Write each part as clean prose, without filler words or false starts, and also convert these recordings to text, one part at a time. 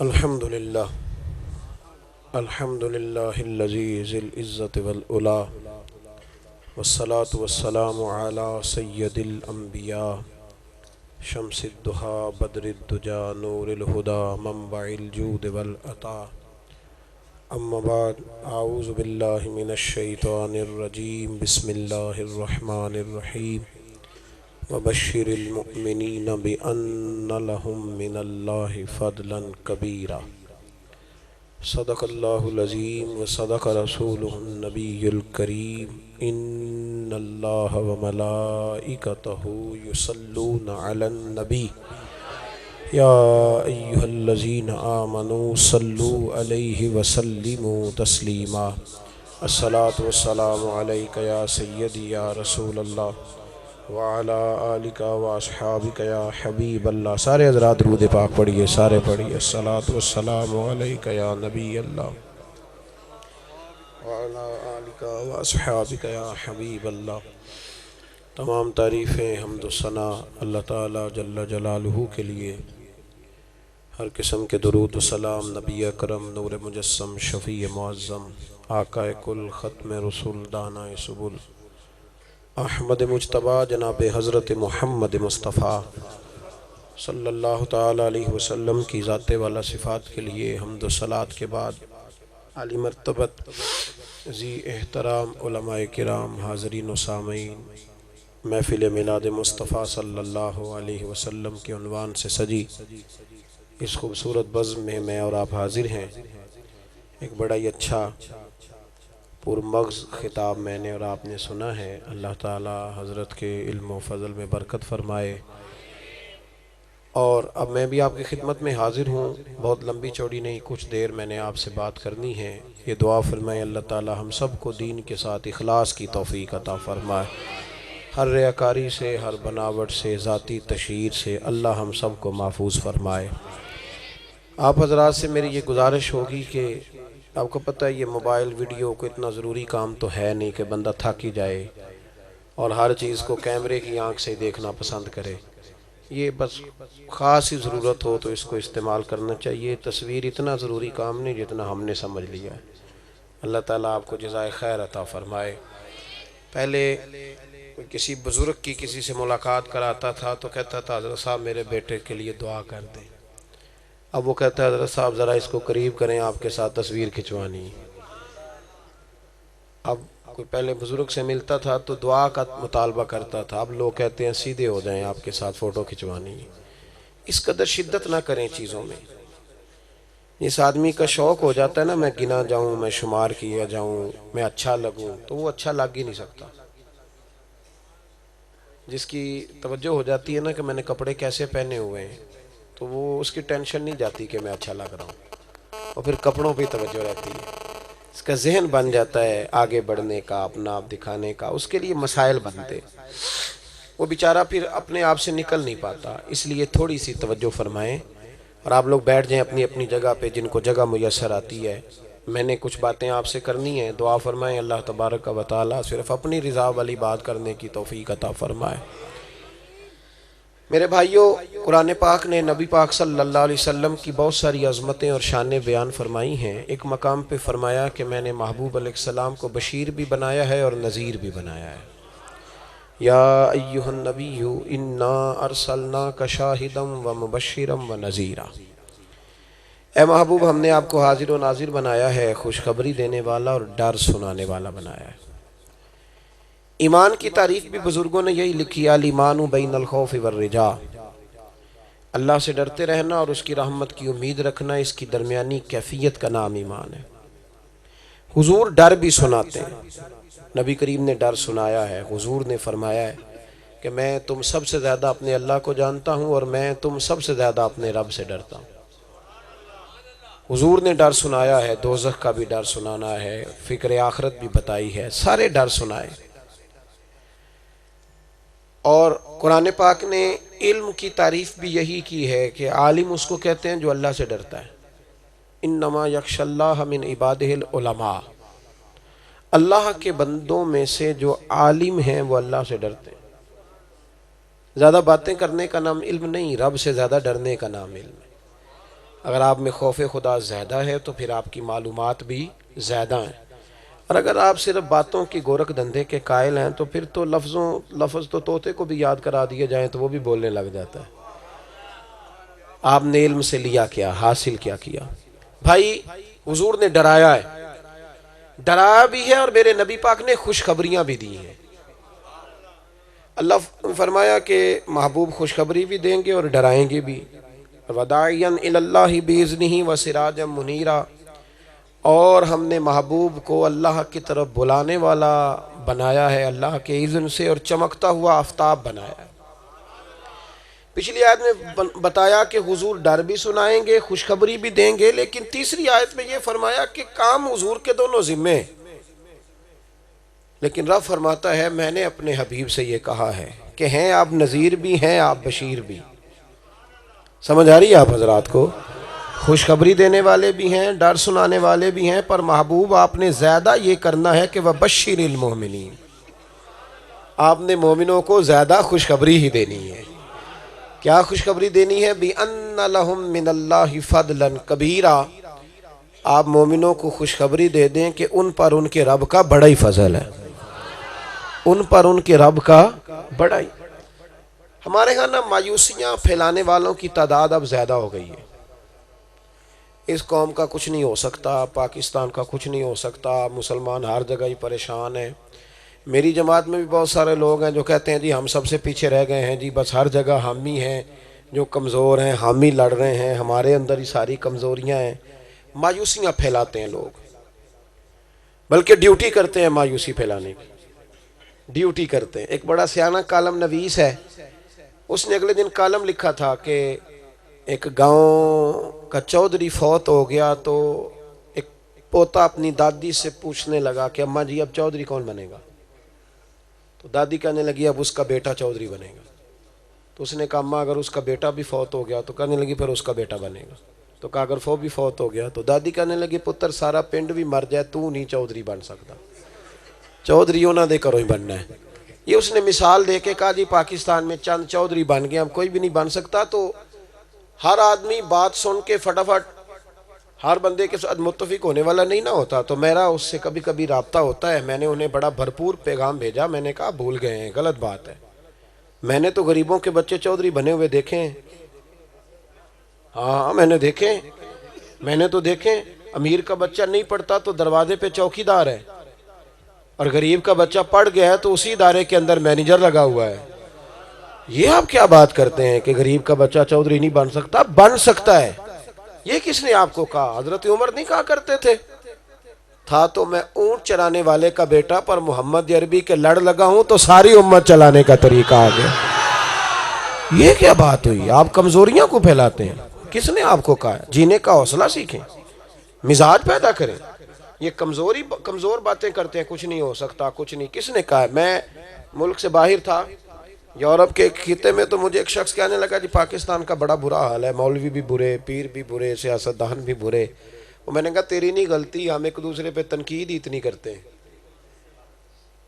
الحمد لله الحمد لله الذي ذي العزة والعلا والصلاة والسلام على سيد الأنبياء شمس الضحى بدر الدجى نور الهدى منبع الجود والعطاء أما بعد أعوذ بالله من الشيطان الرجيم بسم الله الرحمن الرحيم وبشر المؤمنين بأن لهم من الله فضلا كبيرا صدق الله العظيم وصدق رسوله النبي الكريم إن الله وملائكته يصلون على النبي يا أيها الذين آمنوا صلوا عليه وسلموا تسليما الصلاة والسلام عليك يا سيدي يا رسول الله وعلى آلك واصحابك یا حبیب اللہ. سارے حضرات درود پاک پڑھیے، سارے پڑھیے. الصلاۃ والسلام علیک یا نبی اللہ وعلى آلك واصحابك یا حبیب اللہ. تمام تعریفیں حمد و ثنا اللہ تعالی جل جلالہ کے لیے. ہر قسم کے درود و سلام نبی اکرم نور مجسم شفیع معظم آقا کل ختم رسول دانا سبل احمد مجتبی جناب حضرت محمد مصطفیٰ صلی اللہ تعالیٰ علیہ وسلم کی ذات والا صفات کے لیے حمد و صلات کے بعد عالی مرتبت ذی احترام علماء کرام حاضرین و سامعین، محفل میلاد مصطفیٰ صلی اللہ علیہ وسلم کے عنوان سے سجی اس خوبصورت بزم میں اور آپ حاضر ہیں. ایک بڑا ہی اچھا پرمغز خطاب میں نے اور آپ نے سنا ہے. اللہ تعالی حضرت کے علم و فضل میں برکت فرمائے. اور اب میں بھی آپ کی خدمت میں حاضر ہوں. بہت لمبی چوڑی نہیں، کچھ دیر میں نے آپ سے بات کرنی ہے. یہ دعا فرمائے اللہ تعالی ہم سب کو دین کے ساتھ اخلاص کی توفیق عطا فرمائے. ہر ریاکاری سے، ہر بناوٹ سے، ذاتی تشہیر سے اللہ ہم سب کو محفوظ فرمائے. آپ حضرات سے میری یہ گزارش ہوگی کہ آپ کو پتہ ہے یہ موبائل ویڈیو کو اتنا ضروری کام تو ہے نہیں کہ بندہ تھک ہی جائے اور ہر چیز کو کیمرے کی آنکھ سے دیکھنا پسند کرے. یہ بس خاص ہی ضرورت ہو تو اس کو استعمال کرنا چاہیے. تصویر اتنا ضروری کام نہیں جتنا ہم نے سمجھ لیا ہے. اللہ تعالیٰ آپ کو جزائے خیر عطا فرمائے. پہلے کسی بزرگ کی کسی سے ملاقات کراتا تھا تو کہتا تھا حضرت صاحب میرے بیٹے کے لیے دعا کر دیں. اب وہ کہتا ہے حضرت صاحب ذرا اس کو قریب کریں، آپ کے ساتھ تصویر کھنچوانی. اب کوئی پہلے بزرگ سے ملتا تھا تو دعا کا مطالبہ کرتا تھا، اب لوگ کہتے ہیں سیدھے ہو جائیں، آپ کے ساتھ فوٹو کھنچوانی. اس قدر شدت نہ کریں چیزوں میں. اس آدمی کا شوق ہو جاتا ہے نا، میں گنا جاؤں، میں شمار کیا جاؤں، میں اچھا لگوں، تو وہ اچھا لگ ہی نہیں سکتا. جس کی توجہ ہو جاتی ہے نا کہ میں نے کپڑے کیسے پہنے ہوئے ہیں تو وہ اس کی ٹینشن نہیں جاتی کہ میں اچھا لگ رہا ہوں، اور پھر کپڑوں پہ توجہ رہتی ہے. اس کا ذہن بن جاتا ہے آگے بڑھنے کا، اپنا آپ دکھانے کا. اس کے لیے مسائل بنتے، وہ بیچارہ پھر اپنے آپ سے نکل نہیں پاتا. اس لیے تھوڑی سی توجہ فرمائیں اور آپ لوگ بیٹھ جائیں اپنی اپنی جگہ پہ جن کو جگہ میسر آتی ہے. میں نے کچھ باتیں آپ سے کرنی ہیں. دعا فرمائیں اللہ تبارک و تعالی صرف اپنی رضا والی بات کرنے کی توفیق عطا فرمائے. میرے بھائیوں، قرآن پاک نے نبی پاک صلی اللہ علیہ وسلم کی بہت ساری عظمتیں اور شانیں بیان فرمائی ہیں. ایک مقام پہ فرمایا کہ میں نے محبوب علیہ السلام کو بشیر بھی بنایا ہے اور نذیر بھی بنایا ہے. یا ایہا النبی انا ارسلناک شاہدا ومبشرا ونذیرا. اے محبوب ہم نے آپ کو حاضر و ناظر بنایا ہے، خوشخبری دینے والا اور ڈر سنانے والا بنایا ہے. ایمان کی تعریف بھی بزرگوں نے یہی لکھی، الایمان بین الخوف والرجاء. اللہ سے ڈرتے رہنا اور اس کی رحمت کی امید رکھنا، اس کی درمیانی کیفیت کا نام ایمان ہے. حضور ڈر بھی سناتے ہیں. نبی کریم نے ڈر سنایا ہے. حضور نے فرمایا ہے کہ میں تم سب سے زیادہ اپنے اللہ کو جانتا ہوں اور میں تم سب سے زیادہ اپنے رب سے ڈرتا ہوں. حضور نے ڈر سنایا ہے. دوزخ کا بھی ڈر سنانا ہے، فکر آخرت بھی بتائی ہے، سارے ڈر سنائے. اور قرآن پاک نے علم کی تعریف بھی یہی کی ہے کہ عالم اس کو کہتے ہیں جو اللہ سے ڈرتا ہے. انما یخشی اللہ من عبادہ العلماء. اللہ کے بندوں میں سے جو عالم ہیں وہ اللہ سے ڈرتے ہیں. زیادہ باتیں کرنے کا نام علم نہیں، رب سے زیادہ ڈرنے کا نام علم ہے. اگر آپ میں خوف خدا زیادہ ہے تو پھر آپ کی معلومات بھی زیادہ ہیں، اور اگر آپ صرف باتوں کی گورکھ دھندے کے قائل ہیں تو پھر تو لفظ تو طوطے کو بھی یاد کرا دیے جائیں تو وہ بھی بولنے لگ جاتا ہے۔ آپ نے علم سے لیا کیا، حاصل کیا کیا؟ بھائی حضور نے ڈرایا ہے، ڈرایا بھی ہے، اور میرے نبی پاک نے خوشخبریاں بھی دی ہیں۔ اللہ فرمایا کہ محبوب خوشخبری بھی دیں گے اور ڈرائیں گے بھی۔ وَدَاعِيًا إِلَى اللَّهِ بِإِذْنِهِ وَسِرَاجًا مُنِيرًا، اور ہم نے محبوب کو اللہ کی طرف بلانے والا بنایا ہے، اللہ کے اذن سے، اور چمکتا ہوا آفتاب بنایا ہے۔ پچھلی آیت میں بتایا کہ حضور ڈر بھی سنائیں گے، خوشخبری بھی دیں گے، لیکن تیسری آیت میں یہ فرمایا کہ کام حضور کے دونوں ذمے ہیں۔ لیکن رب فرماتا ہے میں نے اپنے حبیب سے یہ کہا ہے کہ ہیں آپ نذیر بھی ہیں آپ بشیر بھی۔ سمجھ آ رہی ہے آپ حضرات کو؟ خوشخبری دینے والے بھی ہیں، ڈر سنانے والے بھی ہیں، پر محبوب آپ نے زیادہ یہ کرنا ہے کہ وَبَشِّرِ الْمُؤْمِنِينَ، آپ نے مومنوں کو زیادہ خوشخبری ہی دینی ہے۔ کیا خوشخبری دینی ہے؟ بِأَنَّ لَهُم مِّنَ اللَّهِ فَضْلًا كَبِيرًا، آپ مومنوں کو خوشخبری دے دیں کہ ان پر ان کے رب کا بڑا ہی فضل ہے، ان پر ان کے رب کا بڑا ہی۔ ہمارے ہاں نا مایوسیاں پھیلانے والوں کی تعداد اب زیادہ ہو گئی ہے۔ اس قوم کا کچھ نہیں ہو سکتا، پاکستان کا کچھ نہیں ہو سکتا، مسلمان ہر جگہ ہی پریشان ہیں۔ میری جماعت میں بھی بہت سارے لوگ ہیں جو کہتے ہیں جی ہم سب سے پیچھے رہ گئے ہیں، جی بس ہر جگہ ہم ہی ہیں جو کمزور ہیں، ہم ہی لڑ رہے ہیں، ہمارے اندر ہی ساری کمزوریاں ہیں۔ مایوسیاں پھیلاتے ہیں لوگ، بلکہ ڈیوٹی کرتے ہیں مایوسی پھیلانے کی، ڈیوٹی کرتے ہیں۔ ایک بڑا سیانہ کالم نویس ہے، اس نے اگلے دن کالم لکھا تھا کہ ایک گاؤں کا چودھری فوت ہو گیا تو ایک پوتا اپنی دادی سے پوچھنے لگا کہ اماں جی اب چودھری کون بنے گا؟ تو دادی کہنے لگی اب اس کا بیٹا چودھری بنے گا۔ تو اس نے کہا اماں اگر اس کا بیٹا بھی فوت ہو گیا؟ تو کہنے لگی پھر اس کا بیٹا بنے گا۔ تو کہا اگر وہ بھی فوت ہو گیا؟ تو دادی کہنے لگی پتر سارا پنڈ بھی مر جائے تو نہیں چودھری بن سکتا، چودھری انہاں دے کروں ہی بننا ہے۔ یہ اس نے مثال دے کے کہا جی پاکستان میں چند چودھری بن گئے، اب کوئی بھی نہیں بن سکتا۔ تو ہر آدمی بات سن کے فٹافٹ ہر بندے کے ساتھ متفق ہونے والا نہیں نہ ہوتا۔ تو میرا اس سے کبھی کبھی رابطہ ہوتا ہے، میں نے انہیں بڑا بھرپور پیغام بھیجا، میں نے کہا بھول گئے ہیں، غلط بات ہے، میں نے تو غریبوں کے بچے چودھری بنے ہوئے دیکھے ہیں، ہاں میں نے دیکھے، میں نے تو دیکھے، امیر کا بچہ نہیں پڑھتا تو دروازے پہ چوکی دار ہے، اور غریب کا بچہ پڑھ گیا ہے تو اسی ادارے کے اندر مینیجر لگا ہوا ہے۔ یہ آپ کیا بات کرتے ہیں کہ غریب کا بچہ چودھری نہیں بن سکتا؟ بن سکتا ہے۔ یہ کس نے آپ کو کہا؟ حضرت عمر نہیں کہا کرتے تھے تھا تو میں اونٹ چلانے والے کا بیٹا پر محمد عربی کے لڑ لگا ہوں تو ساری امت چلانے کا طریقہ آ گیا۔ یہ کیا بات ہوئی؟ آپ کمزوریاں کو پھیلاتے ہیں۔ کس نے آپ کو کہا؟ جینے کا حوصلہ سیکھیں، مزاج پیدا کریں۔ یہ کمزور باتیں کرتے ہیں، کچھ نہیں ہو سکتا، کچھ نہیں۔ کس نے کہا؟ میں ملک سے باہر تھا، یورپ کے خطے میں، تو مجھے ایک شخص کہنے لگا جی پاکستان کا بڑا برا حال ہے، مولوی بھی برے، پیر بھی برے، سیاستدان بھی برے۔ وہ میں نے کہا تیری نہیں غلطی، ہم ایک دوسرے پہ تنقید ہی اتنی کرتے ہیں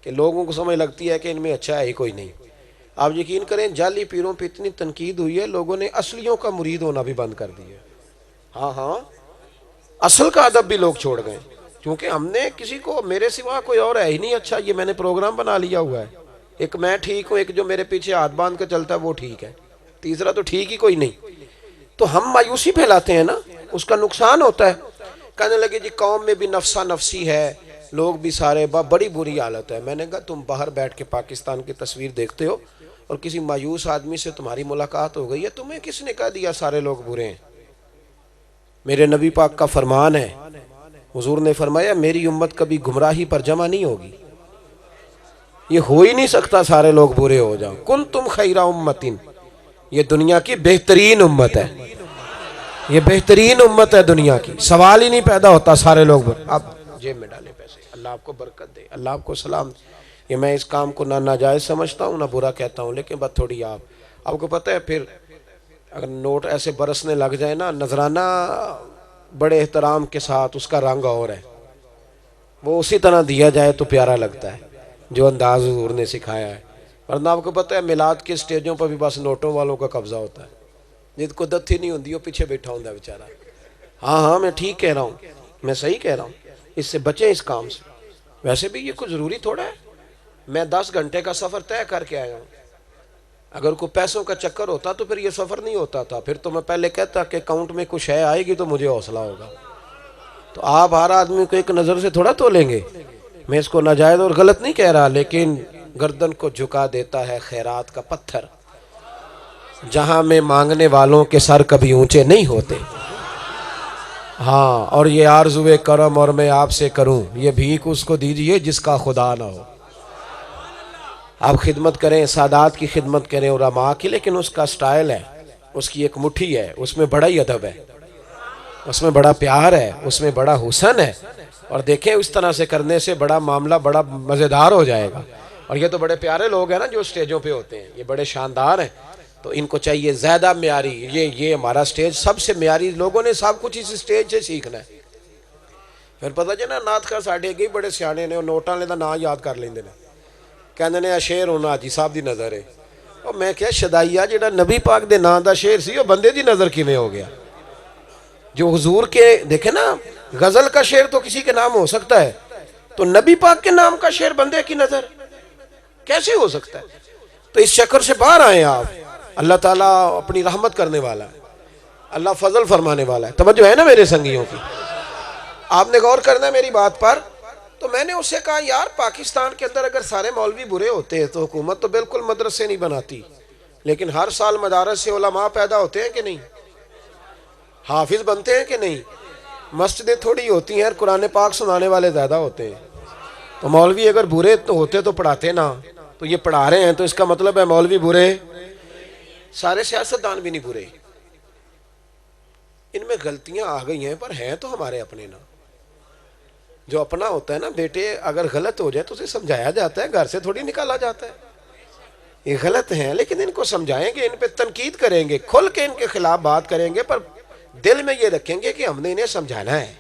کہ لوگوں کو سمجھ لگتی ہے کہ ان میں اچھا ہے ہی کوئی نہیں۔ آپ یقین کریں جعلی پیروں پہ اتنی تنقید ہوئی ہے، لوگوں نے اصلیوں کا مرید ہونا بھی بند کر دیا۔ ہاں ہاں، اصل کا ادب بھی لوگ چھوڑ گئے، کیونکہ ہم نے کسی کو میرے سوا کوئی اور ہے ہی نہیں اچھا، یہ میں نے پروگرام بنا لیا ہوا ہے، ایک میں ٹھیک ہوں، ایک جو میرے پیچھے ہاتھ باندھ کے چلتا ہے وہ ٹھیک ہے، تیسرا تو ٹھیک ہی کوئی نہیں۔ تو ہم مایوسی پھیلاتے ہیں نا، اس کا نقصان ہوتا ہے۔ کہنے لگے جی قوم میں بھی نفسا نفسی ہے، لوگ بھی سارے بڑی بری حالت ہے۔ میں نے کہا تم باہر بیٹھ کے پاکستان کی تصویر دیکھتے ہو اور کسی مایوس آدمی سے تمہاری ملاقات ہو گئی ہے، تمہیں کس نے کہہ دیا سارے لوگ برے ہیں؟ میرے نبی پاک کا فرمان ہے، حضور نے فرمایا میری امت کبھی گمراہی پر جمع نہیں ہوگی، یہ ہو ہی نہیں سکتا سارے لوگ برے ہو جاؤ۔ کنتم خیر امتن، یہ دنیا کی بہترین امت ہے، یہ بہترین امت ہے دنیا کی، سوال ہی نہیں پیدا ہوتا سارے لوگ برے۔ آپ جیب میں ڈالیں پیسے، اللہ آپ کو برکت دے، اللہ آپ کو سلام دے۔ یہ میں اس کام کو نہ ناجائز سمجھتا ہوں نہ برا کہتا ہوں، لیکن بات تھوڑی آپ کو پتہ ہے پھر اگر نوٹ ایسے برسنے لگ جائے نا، نذرانہ بڑے احترام کے ساتھ، اس کا رنگ اور ہے، وہ اسی طرح دیا جائے تو پیارا لگتا ہے جو انداز حضور نے سکھایا ہے۔ ورنہ آپ کو پتہ ہے میلاد کے سٹیجوں پر بھی بس نوٹوں والوں کا قبضہ ہوتا ہے، جس کو دت ہی نہیں ہوندی وہ پیچھے بیٹھا ہوندہ ہے بیچارہ، ہاں ہاں میں ٹھیک کہہ رہا ہوں، میں صحیح کہہ رہا ہوں، اس سے بچیں اس کام سے۔ ویسے بھی یہ کوئی ضروری تھوڑا ہے، میں 10 گھنٹے کا سفر طے کر کے آیا ہوں۔ اگر کوئی پیسوں کا چکر ہوتا تو پھر یہ سفر نہیں ہوتا تھا، پھر تو میں پہلے کہتا کہ اکاؤنٹ میں کچھ ہے آئے گی تو مجھے حوصلہ ہوگا۔ تو آپ ہر آدمی کو ایک نظر سے تھوڑا تو لیں گے۔ میں اس کو ناجائز اور غلط نہیں کہہ رہا، لیکن گردن کو جھکا دیتا ہے خیرات کا پتھر، جہاں میں مانگنے والوں کے سر کبھی اونچے نہیں ہوتے۔ ہاں، اور یہ آرزوئے کرم اور میں آپ سے کروں، یہ بھیک اس کو دیجئے جس کا خدا نہ ہو۔ آپ خدمت کریں، سادات کی خدمت کریں، علماء کی، لیکن اس کا سٹائل ہے، اس کی ایک مٹھی ہے، اس میں بڑا ہی ادب ہے، اس میں بڑا پیار ہے، اس میں بڑا حسن ہے۔ اور دیکھیں اس طرح سے کرنے سے بڑا معاملہ بڑا مزیدار ہو جائے گا۔ اور یہ تو بڑے پیارے لوگ ہیں نا جو اسٹیجوں پہ ہوتے ہیں، یہ بڑے شاندار ہیں، تو ان کو چاہیے زیادہ معیاری، یہ ہمارا اسٹیج سب سے معیاری، لوگوں نے سب کچھ اس اسٹیج سے سیکھنا ہے۔ پھر پتہ جنا نات کا ساڈے اگے بڑے سیانے نے، نوٹاں والے دا نام یاد کر لیندے نے، کہندے نے شعر ہونا حاجی صاحب دی نظر ہے۔ اور میں کہا شدائیا جڑا نبی پاک دے نام دا شعر سی وہ بندے دی نظر کیویں ہو گیا؟ جو حضور کے دیکھیں نا، غزل کا شعر تو کسی کے نام ہو سکتا ہے، تو نبی پاک کے نام کا شعر بندے کی نظر کیسے ہو سکتا ہے؟ تو اس چکر سے باہر آئیں آپ، اللہ تعالیٰ اپنی رحمت کرنے والا ہے، اللہ فضل فرمانے والا ہے۔ توجہ ہے نا میرے سنگیوں کی؟ آپ نے غور کرنا ہے میری بات پر۔ تو میں نے اس سے کہا یار پاکستان کے اندر اگر سارے مولوی برے ہوتے ہیں تو حکومت تو بالکل مدرسے نہیں بناتی، لیکن ہر سال مدارس سے علماء پیدا ہوتے ہیں کہ نہیں؟ حافظ بنتے ہیں کہ نہیں؟ مسجدیں تھوڑی ہوتی ہیں، قرآن پاک سنانے والے زیادہ ہوتے ہیں۔ تو مولوی اگر برے ہوتے تو پڑھاتے نا، تو یہ پڑھا رہے ہیں تو اس کا مطلب ہے مولوی برے، سارے سیاستدان بھی نہیں برے۔ ان میں غلطیاں آ گئی ہیں پر ہیں تو ہمارے اپنے نا۔ جو اپنا ہوتا ہے نا بیٹے، اگر غلط ہو جائے تو اسے سمجھایا جاتا ہے، گھر سے تھوڑی نکالا جاتا ہے۔ یہ غلط ہیں لیکن ان کو سمجھائیں گے، ان پہ تنقید کریں گے، کھل کے ان کے خلاف بات کریں گے، پر دل میں یہ رکھیں گے کہ ہم نے انہیں سمجھانا ہے،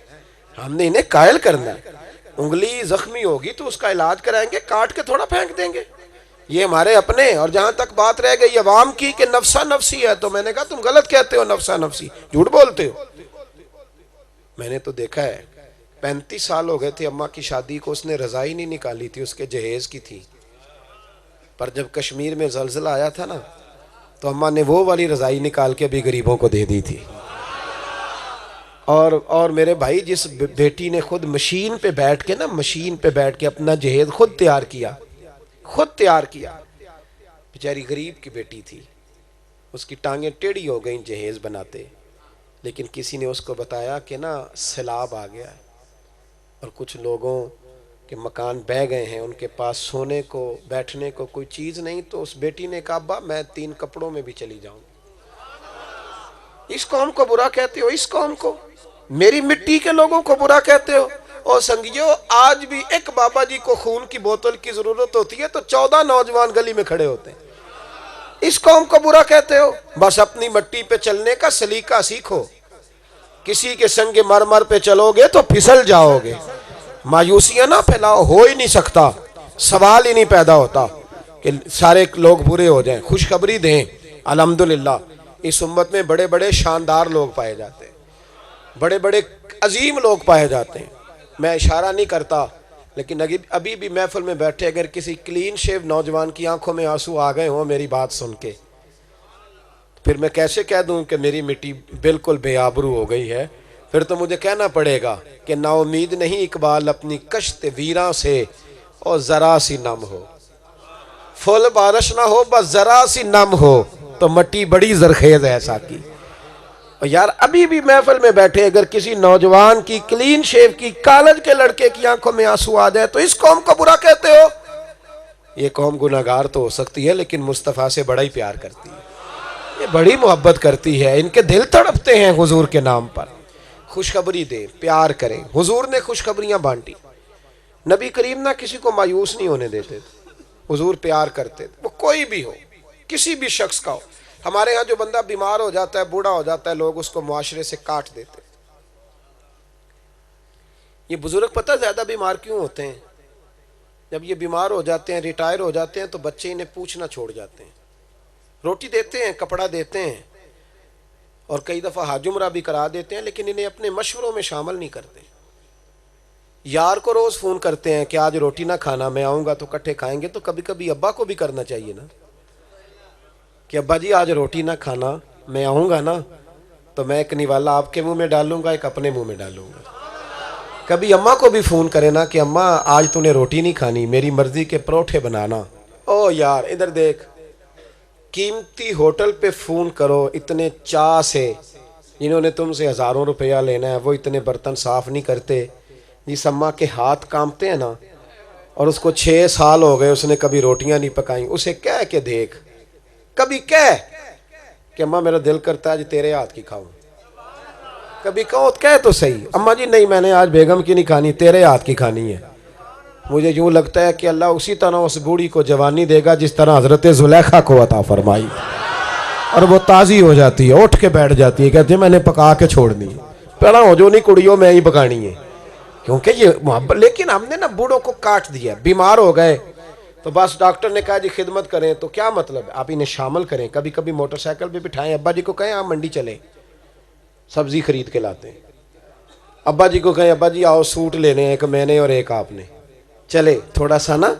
ہم نے انہیں قائل کرنا ہے۔ انگلی زخمی ہوگی تو اس کا علاج کرائیں گے، کاٹ کے تھوڑا پھینک دیں گے۔ یہ ہمارے اپنے۔ اور جہاں تک بات رہ گئی عوام کی کہ نفسا نفسی ہے، تو میں نے کہا تم غلط کہتے ہو، نفسا نفسی جھوٹ بولتے ہو۔ میں نے تو دیکھا ہے، 35 سال ہو گئے تھے اماں کی شادی کو، اس نے رضائی نہیں نکالی تھی، اس کے جہیز کی تھی، پر جب کشمیر میں زلزلہ آیا تھا نا تو اماں نے وہ والی رضائی نکال کے بھی غریبوں کو دے دی تھی۔ اور میرے بھائی، جس بیٹی نے خود مشین پہ بیٹھ کے اپنا جہیز خود تیار کیا، بیچاری غریب کی بیٹی تھی، اس کی ٹانگیں ٹیڑھی ہو گئیں جہیز بناتے، لیکن کسی نے اس کو بتایا کہ نا سیلاب آ گیا ہے اور کچھ لوگوں کے مکان بہہ گئے ہیں، ان کے پاس سونے کو بیٹھنے کو کوئی چیز نہیں، تو اس بیٹی نے کہا ابا میں 3 کپڑوں میں بھی چلی جاؤں۔ اس قوم کو برا کہتے ہو، اس قوم کو، میری مٹی کے لوگوں کو برا کہتے ہو۔ اور سنگیو، آج بھی ایک بابا جی کو خون کی بوتل کی ضرورت ہوتی ہے تو 14 نوجوان گلی میں کھڑے ہوتے ہیں۔ اس قوم کو برا کہتے ہو؟ بس اپنی مٹی پہ چلنے کا سلیقہ سیکھو، کسی کے سنگ مرمر پہ چلو گے تو پھسل جاؤ گے۔ مایوسیاں نہ پھیلاؤ، ہو ہی نہیں سکتا، سوال ہی نہیں پیدا ہوتا کہ سارے لوگ برے ہو جائیں۔ خوشخبری دیں، الحمدللہ اس امت میں بڑے بڑے شاندار لوگ پائے جاتے ہیں، بڑے بڑے عظیم لوگ پائے جاتے ہیں۔ میں اشارہ نہیں کرتا، لیکن ابھی بھی محفل میں بیٹھے اگر کسی کلین شیو نوجوان کی آنکھوں میں آنسو آ گئے ہوں میری بات سن کے، پھر میں کیسے کہہ دوں کہ میری مٹی بالکل بے آبرو ہو گئی ہے؟ پھر تو مجھے کہنا پڑے گا کہ نا امید نہیں اقبال اپنی کشت ویراں سے، اور ذرا سی نم ہو، فل بارش نہ ہو بس ذرا سی نم ہو تو مٹی بڑی زرخیز ہے ساکی۔ اور یار ابھی بھی محفل میں بیٹھے اگر کسی نوجوان کی کلین شیو کی کالج کے لڑکے کی آنکھوں میں آنسو آ جائے تو اس قوم کو برا کہتے ہو؟ یہ قوم گناہگار تو ہو سکتی ہے لیکن مصطفیٰ سے بڑا ہی پیار کرتی ہے، یہ بڑی محبت کرتی ہے، ان کے دل تڑپتے ہیں حضور کے نام پر۔ خوشخبری دیں، پیار کریں۔ حضور نے خوشخبریاں بانٹی، نبی کریم نہ کسی کو مایوس نہیں ہونے دیتے تھے، حضور پیار کرتے تھے، وہ کوئی بھی ہو، کسی بھی شخص کا ہو۔ ہمارے ہاں جو بندہ بیمار ہو جاتا ہے، بوڑھا ہو جاتا ہے، لوگ اس کو معاشرے سے کاٹ دیتے۔ یہ بزرگ پتہ زیادہ بیمار کیوں ہوتے ہیں؟ جب یہ بیمار ہو جاتے ہیں، ریٹائر ہو جاتے ہیں، تو بچے انہیں پوچھنا چھوڑ جاتے ہیں، روٹی دیتے ہیں، کپڑا دیتے ہیں، اور کئی دفعہ حج عمرہ بھی کرا دیتے ہیں، لیکن انہیں اپنے مشوروں میں شامل نہیں کرتے۔ یار کو روز فون کرتے ہیں کہ آج روٹی نہ کھانا، میں آؤں گا تو کٹھے کھائیں گے، تو کبھی کبھی ابا کو بھی کرنا چاہیے نا کہ ابا جی آج روٹی نہ کھانا، میں آؤں گا نا تو میں ایک نوالا آپ کے منہ میں ڈالوں گا، ایک اپنے منہ میں ڈالوں گا۔ کبھی اماں کو بھی فون کرے نا کہ اماں آج تو نے روٹی نہیں کھانی، میری مرضی کے پروٹھے بنانا۔ او یار ادھر دیکھ، قیمتی ہوٹل پہ فون کرو اتنے چاہ سے، جنہوں نے تم سے ہزاروں روپیہ لینا ہے، وہ اتنے برتن صاف نہیں کرتے۔ جس اماں کے ہاتھ کانپتے ہیں نا، اور اس کو 6 سال ہو گئے اس نے کبھی روٹیاں نہیں پکائیں، اسے کہہ کے دیکھ، کبھی کہہ کہ اماں میرا دل کرتا ہے آج تیرے ہاتھ کی کھاؤں، کبھی کہہ تو صحیح، اماں جی نہیں میں نے آج بیگم کی نہیں کھانی، تیرے ہاتھ کی کھانی ہے۔ مجھے یوں لگتا ہے کہ اللہ اسی طرح اس بوڑھی کو جوانی دے گا جس طرح حضرت زلیخا کو عطا فرمائی، اور وہ تازی ہو جاتی ہے، اٹھ کے بیٹھ جاتی ہے، کہتے ہیں میں نے پکا کے چھوڑنی ہے، پیڑا ہو جو نہیں کڑیوں میں ہی پکانی ہے، کیونکہ یہ محبت۔ لیکن ہم نے نا بوڑھوں کو کاٹ دیا، بیمار ہو گئے تو بس ڈاکٹر نے کہا جی خدمت کریں، تو کیا مطلب ہے؟ آپ انہیں شامل کریں، کبھی کبھی موٹر سائیکل پہ بٹھائیں، ابا جی کو کہیں آپ منڈی چلیں سبزی خرید کے لاتے ہیں، ابا جی کو کہیں ابا جی آؤ سوٹ لینے ہیں، ایک میں نے اور ایک آپ نے، چلے تھوڑا سا نا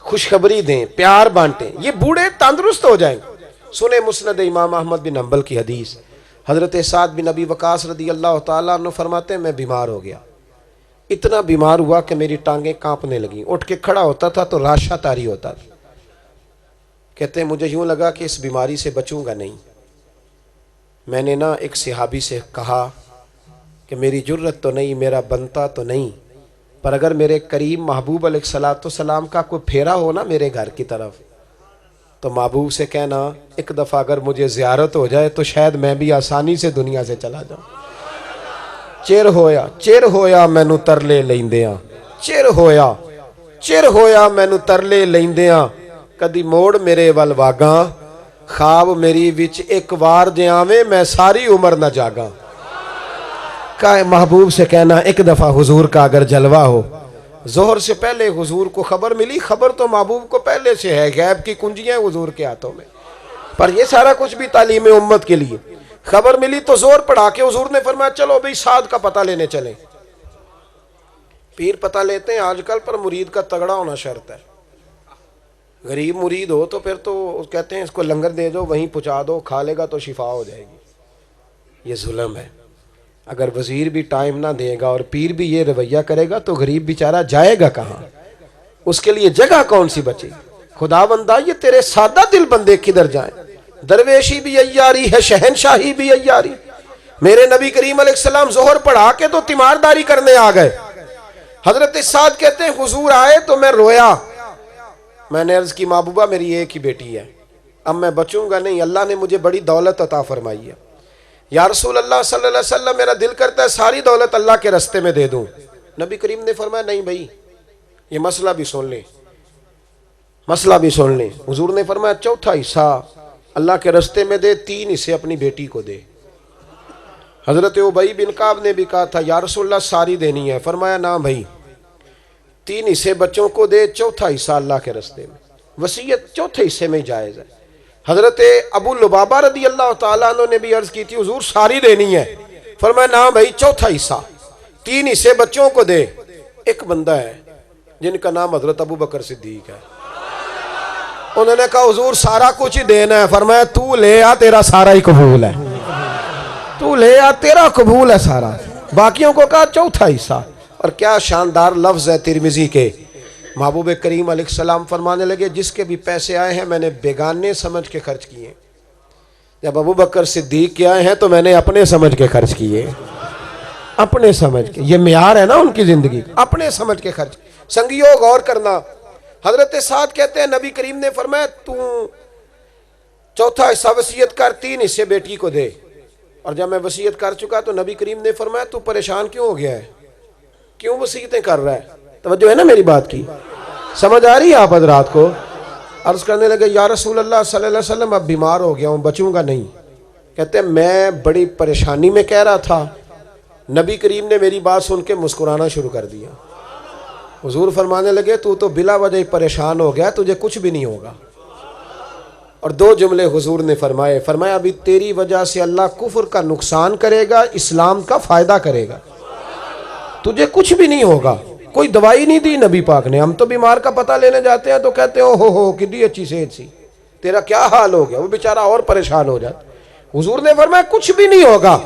خوشخبری دیں، پیار بانٹیں، یہ بوڑھے تندرست ہو جائیں۔ سنیں مسند امام احمد بن حنبل کی حدیث، حضرت سعد بن ابی وقاص رضی اللہ تعالیٰ عنہ فرماتے ہیں میں بیمار ہو گیا، اتنا بیمار ہوا کہ میری ٹانگیں کانپنے لگیں، اٹھ کے کھڑا ہوتا تھا تو راشا تاری ہوتا تھا۔ کہتے ہیں مجھے یوں لگا کہ اس بیماری سے بچوں گا نہیں، میں نے نا ایک صحابی سے کہا کہ میری جرت تو نہیں، میرا بنتا تو نہیں، پر اگر میرے کریم محبوب علیہ السلام کا کوئی پھیرا ہو نا میرے گھر کی طرف، تو محبوب سے کہنا ایک دفعہ اگر مجھے زیارت ہو جائے تو شاید میں بھی آسانی سے دنیا سے چلا جاؤں۔ چر ہویا مینو ترلے لیندیاں، چر ہویا مینو ترلے لیندیاں، کدی موڑ میرے ول واگاں، خواب میری وچ ایک وار جے آویں میں ساری عمر نہ جاگاں۔ محبوب سے کہنا ایک دفعہ حضور کا اگر جلوہ ہو، ظہر سے پہلے حضور کو خبر ملی، خبر تو محبوب کو پہلے سے ہے، غیب کی کنجیاں حضور کے ہاتھوں میں، پر یہ سارا کچھ بھی تعلیم امت کے لیے۔ خبر ملی تو زور پڑھا کے حضور نے فرمایا چلو بھئی سعد کا پتہ لینے چلیں۔ پیر پتہ لیتے ہیں آج کل، پر مرید کا تگڑا ہونا شرط ہے۔ غریب مرید ہو تو پھر تو کہتے ہیں اس کو لنگر دے دو، وہیں پہنچا دو، کھا لے گا تو شفا ہو جائے گی۔ یہ ظلم ہے۔ اگر وزیر بھی ٹائم نہ دے گا اور پیر بھی یہ رویہ کرے گا تو غریب بیچارہ جائے گا کہاں؟ اس کے لیے جگہ کون سی بچے؟ خدا بندہ یہ تیرے سادہ دل بندے کدھر جائیں؟ درویشی بھی عیاری ہے، شہنشاہی بھی عیاری۔ میرے نبی کریم علیہ السلام ظہر پڑھا کے تو تیمارداری کرنے آ گئے۔ حضرت سعد کہتے ہیں حضور آئے تو میں رویا، میں نے عرض کی محبوبہ میری ایک ہی بیٹی ہے، اب میں بچوں گا نہیں، اللہ نے مجھے بڑی دولت عطا فرمائی ہے، یا رسول اللہ صلی اللہ علیہ وسلم میرا دل کرتا ہے ساری دولت اللہ کے رستے میں دے دوں۔ نبی کریم نے فرمایا نہیں بھائی، یہ مسئلہ بھی سن لیں، مسئلہ بھی سن لیں۔ حضور نے فرمایا چوتھا حصہ اللہ کے رستے میں دے، 3 حصے اپنی بیٹی کو دے۔ حضرت ابی بن کعب نے بھی کہا تھا یا رسول اللہ ساری دینی ہے، فرمایا نہ بھائی، 3 حصے بچوں کو دے، چوتھا حصہ اللہ کے رستے میں، وصیت چوتھے حصے میں جائز ہے۔ حضرت ابو لبابہ رضی اللہ تعالیٰ عنہ نے بھی عرض کی تھی حضور ساری دینی ہے، فرمایا نہ بھائی چوتھا حصہ، 3 حصے بچوں کو دے۔ ایک بندہ ہے جن کا نام حضرت ابو بکر صدیق ہے، انہوں نے کہا حضور سارا کچھ ہی دینا ہے، فرمایا تو لے آ تیرا سارا ہی قبول ہے، تو لے آ تیرا قبول ہے سارا۔ باقیوں کو کہا چوتھا حصہ۔ اور کیا شاندار لفظ ہے ترمذی کے، محبوب کریم علیہ السلام فرمانے لگے جس کے بھی پیسے آئے ہیں میں نے بیگانے سمجھ کے خرچ کیے، جب ابو بکر صدیق کے آئے ہیں تو میں نے اپنے سمجھ کے خرچ کیے، اپنے سمجھ کے۔ یہ معیار ہے نا ان کی زندگی، اپنے سمجھ کے خرچ۔ سنگیو غور کرنا، حضرت سعد کہتے ہیں نبی کریم نے فرمایا تو چوتھا حصہ وصیت کر، 3 حصے بیٹی کو دے۔ اور جب میں وصیت کر چکا تو نبی کریم نے فرمایا تو پریشان کیوں ہو گیا ہے، کیوں وصیتیں کر رہا ہے؟ توجہ ہے نا میری بات کی، سمجھ آ رہی ہے آپ حضرات کو؟ عرض کرنے لگے یا رسول اللہ صلی اللہ علیہ وسلم اب بیمار ہو گیا ہوں، بچوں گا نہیں۔ کہتے ہیں میں بڑی پریشانی میں کہہ رہا تھا، نبی کریم نے میری بات سن کے مسکرانا شروع کر دیا۔ حضور فرمانے لگے تو بلا وجہ پریشان ہو گیا، تجھے کچھ بھی نہیں ہوگا، اور 2 جملے حضور نے فرمایا ابھی تیری وجہ سے اللہ کفر کا نقصان کرے گا، اسلام کا فائدہ کرے گا، تجھے کچھ بھی نہیں ہوگا۔ کوئی دوائی نہیں دی نبی پاک نے۔ ہم تو بیمار کا پتہ لینے جاتے ہیں تو کہتے ہیں ہو کتنی اچھی صحت سی، تیرا کیا حال ہو گیا، وہ بیچارہ اور پریشان ہو جاتا۔ حضور نے فرمایا کچھ بھی نہیں ہوگا،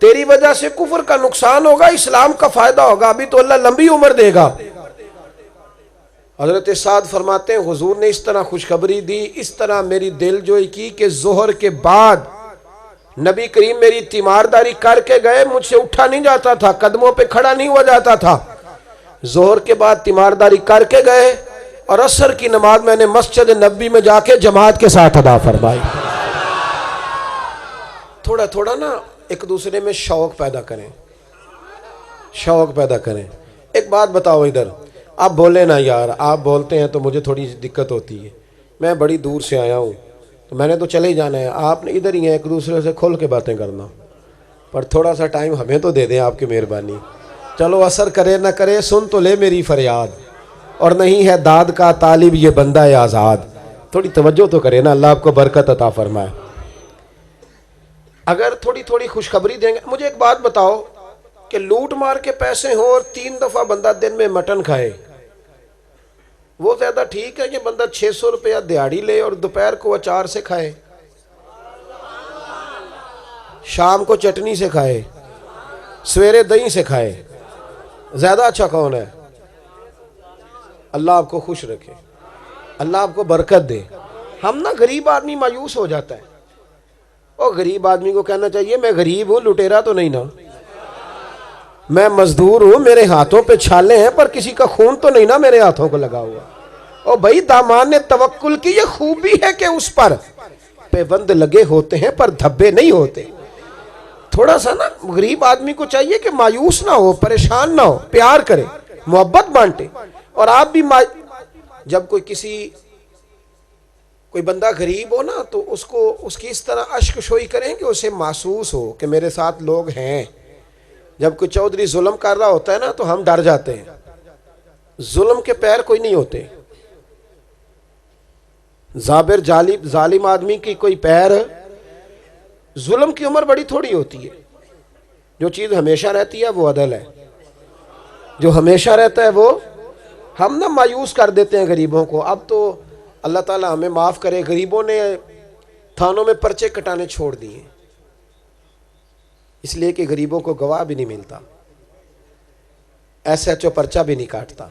تیری وجہ سے کفر کا نقصان ہوگا، اسلام کا فائدہ ہوگا، ابھی تو اللہ لمبی عمر دے گا۔ حضرت سعد فرماتے ہیں حضور نے اس طرح خوشخبری دی، اس طرح میری دل جوئی کی کہ ظہر کے بعد نبی کریم میری تیمارداری کر کے گئے، مجھ سے اٹھا نہیں جاتا تھا، قدموں پہ کھڑا نہیں ہوا جاتا تھا۔ ظہر کے بعد تیمارداری کر کے گئے اور عصر کی نماز میں نے مسجد نبی میں جا کے جماعت کے ساتھ ادا فرمائی۔ تھوڑا تھوڑا نا ایک دوسرے میں شوق پیدا کریں، شوق پیدا کریں۔ ایک بات بتاؤ ادھر، آپ بولے نا یار، آپ بولتے ہیں تو مجھے تھوڑی دقت ہوتی ہے، میں بڑی دور سے آیا ہوں تو میں نے تو چلے ہی جانا ہے، آپ نے ادھر ہی ہیں، ایک دوسرے سے کھول کے باتیں کرنا، پر تھوڑا سا ٹائم ہمیں تو دے دیں، آپ کی مہربانی۔ چلو اثر کرے نہ کرے، سن تو لے میری فریاد، اور نہیں ہے داد کا طالب یہ بندہ آزاد۔ تھوڑی توجہ تو کرے نا، اللہ آپ کو برکت عطا فرمائے۔ اگر تھوڑی تھوڑی خوشخبری دیں گے۔ مجھے ایک بات بتاؤ کہ لوٹ مار کے پیسے ہوں اور 3 دفعہ بندہ دن میں مٹن کھائے، وہ زیادہ ٹھیک ہے کہ بندہ 600 روپیہ دیہاڑی لے اور دوپہر کو اچار سے کھائے، شام کو چٹنی سے کھائے، سویرے دہی سے کھائے؟ زیادہ اچھا کون ہے؟ اللہ آپ کو خوش رکھے، اللہ آپ کو برکت دے۔ ہم نا غریب آدمی مایوس ہو جاتا ہے، اور غریب آدمی کو کہنا چاہیے میں غریب ہوں، لٹیرا تو نہیں نا، میں مزدور ہوں، میرے ہاتھوں پہ چھالے ہیں پر کسی کا خون تو نہیں نا میرے ہاتھوں کو لگا ہوا۔ اور بھائی دامان نے توکل کی یہ خوبی ہے کہ اس پر پیوند لگے ہوتے ہیں پر دھبے نہیں ہوتے۔ تھوڑا سا نا غریب آدمی کو چاہیے کہ مایوس نہ ہو، پریشان نہ ہو، پیار کرے، محبت بانٹے۔ اور آپ بھی جب کوئی بندہ غریب ہو نا تو اس کی اس طرح اشک شوئی کریں کہ اسے محسوس ہو کہ میرے ساتھ لوگ ہیں۔ جب کوئی چودھری ظلم کر رہا ہوتا ہے نا تو ہم ڈر جاتے ہیں، ظلم کے پیر کوئی نہیں ہوتے، جابر ظالم آدمی کی کوئی پیر، ظلم کی عمر بڑی تھوڑی ہوتی ہے۔ جو چیز ہمیشہ رہتی ہے وہ عدل ہے، جو ہمیشہ رہتا ہے وہ، ہم نہ مایوس کر دیتے ہیں غریبوں کو۔ اب تو اللہ تعالی ہمیں معاف کرے، غریبوں نے تھانوں میں پرچے کٹانے چھوڑ دیے، اس لیے کہ غریبوں کو گواہ بھی نہیں ملتا، ایسے اچھو پرچہ بھی نہیں کاٹتا،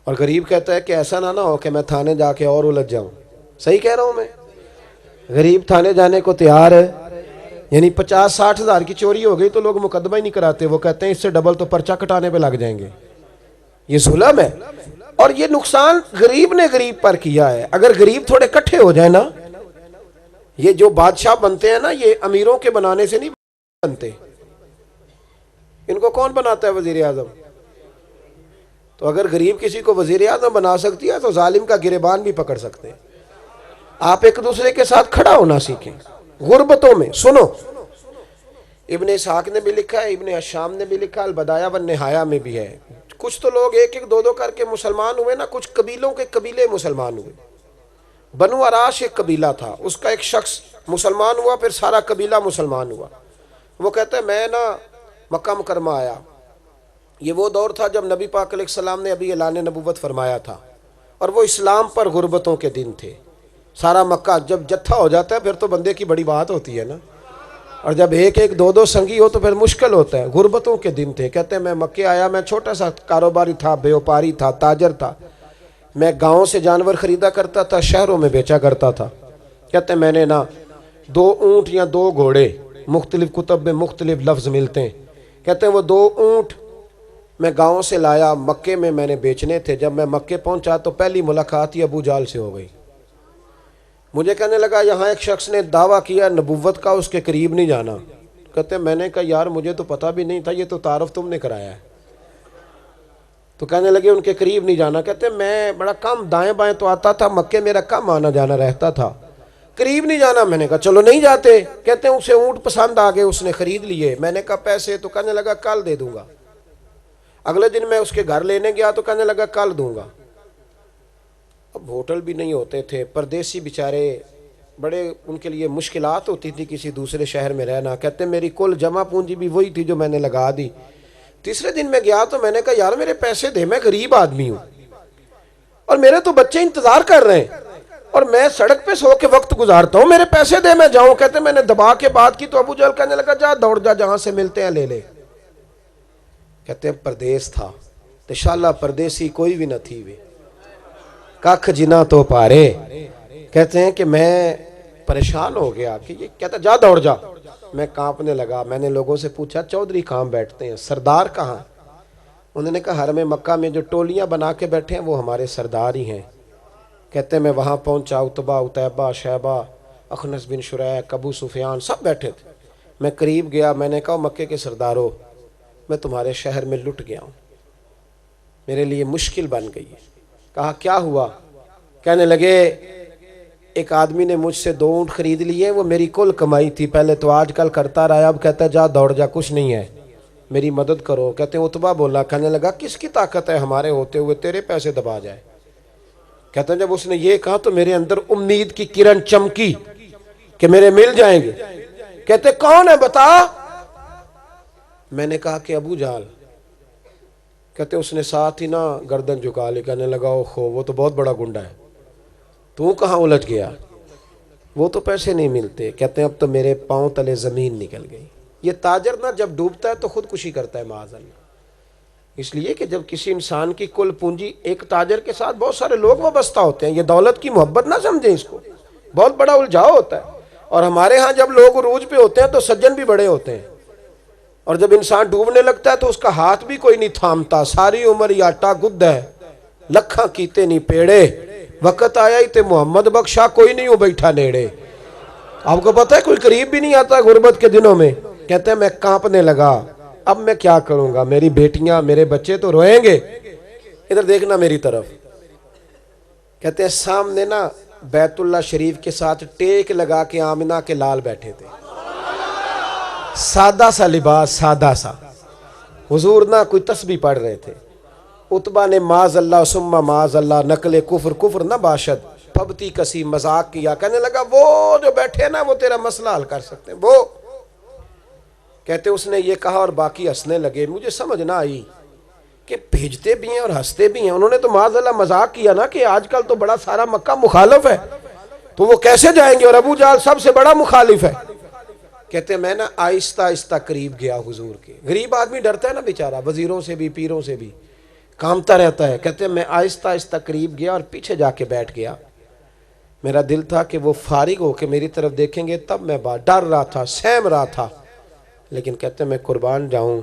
اور غریب کہتا ہے کہ ایسا نہ ہو کہ میں تھانے جا کے اور الجھ جاؤں۔ صحیح کہہ رہا ہوں میں؟ غریب تھانے جانے کو تیار ہے، یعنی 50-60 ہزار کی چوری ہو گئی تو لوگ مقدمہ ہی نہیں کراتے، وہ کہتے ہیں اس سے ڈبل تو پرچہ کٹانے پہ لگ جائیں گے۔ یہ ظلم ہے، اور یہ نقصان غریب نے غریب پر کیا ہے۔ اگر غریب تھوڑے کٹھے ہو جائیں نا، یہ جو بادشاہ بنتے ہیں نا، یہ امیروں کے بنانے سے نہیں بنتے۔ ان کو کون بناتا ہے؟ وزیر اعظم۔ تو اگر غریب کسی کو وزیر اعظم بنا سکتی ہے تو ظالم کا گریبان بھی پکڑ سکتے ہیں۔ آپ ایک دوسرے کے ساتھ کھڑا ہونا سیکھیں غربتوں میں۔ سنو، ابن اسحاق نے بھی لکھا ہے، ابن الشام نے بھی لکھا، البدایہ والنہایہ میں بھی ہے۔ کچھ تو لوگ 1-2 کر کے مسلمان ہوئے نا، کچھ قبیلوں کے قبیلے مسلمان ہوئے۔ بنو عراش ایک قبیلہ تھا، اس کا ایک شخص مسلمان ہوا، پھر سارا قبیلہ مسلمان ہوا۔ وہ کہتا ہے میں نا مکہ مکرمہ آیا، یہ وہ دور تھا جب نبی پاک علیہ السلام نے ابھی اعلان نبوت فرمایا تھا، اور وہ اسلام پر غربتوں کے دن تھے۔ سارا مکہ جب جتھا ہو جاتا ہے پھر تو بندے کی بڑی بات ہوتی ہے نا، اور جب 1-2 سنگی ہو تو پھر مشکل ہوتا ہے۔ غربتوں کے دن تھے۔ کہتے ہیں میں مکے آیا، میں چھوٹا سا کاروباری تھا، بیوپاری تھا، تاجر تھا، میں گاؤں سے جانور خریدا کرتا تھا، شہروں میں بیچا کرتا تھا۔ کہتے ہیں میں نے نا 2 اونٹ یا 2 گھوڑے، مختلف کتب میں مختلف لفظ ملتے ہیں، کہتے ہیں وہ 2 اونٹ میں گاؤں سے لایا، مکے میں نے بیچنے تھے۔ جب میں مکے پہنچا تو پہلی ملاقات ہی ابو جال سے ہو گئی۔ مجھے کہنے لگا یہاں ایک شخص نے دعویٰ کیا نبوت کا، اس کے قریب نہیں جانا۔ کہتے ہیں میں نے کہا یار مجھے تو پتہ بھی نہیں تھا، یہ تو تعارف تم نے کرایا ہے۔ تو کہنے لگے ان کے قریب نہیں جانا۔ کہتے ہیں میں بڑا کم دائیں بائیں تو آتا تھا، مکے میرا کم آنا جانا رہتا تھا، قریب نہیں جانا۔ میں نے کہا چلو نہیں جاتے۔ کہتے ہیں اسے اونٹ پسند آ گئے، اس نے خرید لیے۔ میں نے کہا پیسے؟ تو کہنے لگا کل دے دوں گا۔ اگلے دن میں اس کے گھر لینے گیا تو کہنے لگا کل دوں گا۔ اب ہوٹل بھی نہیں ہوتے تھے، پردیسی بیچارے بڑے ان کے لیے مشکلات ہوتی تھی کسی دوسرے شہر میں رہنا. کہتے ہیں میری کل جمع پونجی بھی وہی تھی جو میں نے لگا دی. تیسرے دن میں گیا تو میں نے کہا یار میرے پیسے دے، میں غریب آدمی ہوں اور میرے تو بچے انتظار کر رہے ہیں اور میں سڑک پہ سو کے وقت گزارتا ہوں، میرے پیسے دے میں جاؤں. کہتے میں نے دبا کے بات کی تو ابو جہل کہنے لگا جا دوڑ جا، جہاں سے ملتے ہیں لے لے. کہتے ہیں پردیس تھا تو انشاءاللہ پردیسی کوئی بھی نہ تھی وے ککھ جنا تو پارے. کہتے ہیں کہ میں پریشان ہو گیا کہ یہ کہتا جا دوڑ جا. میں کانپنے لگا. میں نے لوگوں سے پوچھا چودھری کہاں بیٹھتے ہیں، سردار کہاں؟ انہوں نے کہا حرم مکہ میں جو ٹولیاں بنا کے بیٹھے ہیں وہ ہمارے سردار ہی ہیں. کہتے ہیں میں وہاں پہنچا، اتبا، اتیبہ، شیبہ، اخنس بن شریح، ابو سفیان سب بیٹھے تھے. میں قریب گیا، میں نے کہا مکے کے سردارو میں تمہارے شہر میں لٹ گیا ہوں، میرے لیے مشکل بن گئی ہے. کہا کیا ہوا؟ کہنے لگے ایک آدمی نے مجھ سے 2 اونٹ خرید لیے، وہ میری کل کمائی تھی، پہلے تو آج کل کرتا رہا، اب کہتا ہے جا دوڑ جا، کچھ نہیں ہے، میری مدد کرو. کہتے ہیں اتبا بولا. کہنے لگا کس کی طاقت ہے ہمارے ہوتے ہوئے تیرے پیسے دبا جائے؟ کہتے ہیں جب اس نے یہ کہا تو میرے اندر امید کی کرن چمکی کہ میرے مل جائیں گے. کہتے کون ہے بتا؟ میں نے کہا کہ ابو جہل. کہتے اس نے ساتھ ہی نا گردن جھکا لی. کہنے لگا اوہو وہ تو بہت بڑا گنڈا ہے، تو کہاں الجھ گیا؟ وہ تو پیسے نہیں ملتے. کہتے ہیں اب تو میرے پاؤں تلے زمین نکل گئی. یہ تاجر نا جب ڈوبتا ہے تو خودکشی کرتا ہے معاذ اللہ. اس لیے کہ جب کسی انسان کی کل پونجی، ایک تاجر کے ساتھ بہت سارے لوگ وابستہ ہوتے ہیں، یہ دولت کی محبت نہ سمجھیں، اس کو بہت بڑا الجھاؤ ہوتا ہے. اور ہمارے ہاں جب لوگ عروج پہ ہوتے ہیں تو سجن بھی بڑے ہوتے ہیں، اور جب انسان ڈوبنے لگتا ہے تو اس کا ہاتھ بھی کوئی نہیں تھامتا. ساری عمر یہ آٹا گد ہے، لکھاں کیتے نہیں پیڑے، وقت آیا ہی تے محمد بخشا کوئی نہیں ہو بیٹھا نیڑے. آپ کو پتہ ہے کوئی قریب بھی نہیں آتا غربت کے دنوں میں. کہتے ہیں میں کانپنے لگا، اب میں کیا کروں گا، میری بیٹیاں میرے بچے تو روئیں گے. ادھر دیکھنا میری طرف. کہتے ہیں سامنے نا بیت اللہ شریف کے ساتھ ٹیک لگا کے آمنہ کے لال بیٹھے تھے، سادہ سا لباس، سادہ سا. حضور نہ کوئی تسبیح پڑھ رہے تھے. اتبا نے معاذ اللہ ثم معاذ اللہ نقل کفر نہ باشد پھبتی کسی مذاق کیا. کہنے لگا وہ جو بیٹھے نا وہ تیرا مسئلہ حل کر سکتے ہیں. وہ کہتے اس نے یہ کہا اور باقی ہنسنے لگے. مجھے سمجھ نہ آئی کہ بھیجتے بھی ہیں اور ہنستے بھی ہیں. انہوں نے تو معاذ اللہ مذاق کیا نا کہ آج کل تو بڑا سارا مکہ مخالف ہے تو وہ کیسے جائیں گے، اور ابو جہل سب سے بڑا مخالف ہے. کہتے ہیں میں نا آہستہ آہستہ قریب گیا حضور کے. غریب آدمی ڈرتا ہے نا بیچارہ، وزیروں سے بھی پیروں سے بھی کامتا رہتا ہے. کہتے ہیں میں آہستہ آہستہ قریب گیا اور پیچھے جا کے بیٹھ گیا. میرا دل تھا کہ وہ فارغ ہو کے میری طرف دیکھیں گے، تب میں ڈر رہا تھا، سہم رہا تھا. لیکن کہتے ہیں میں قربان جاؤں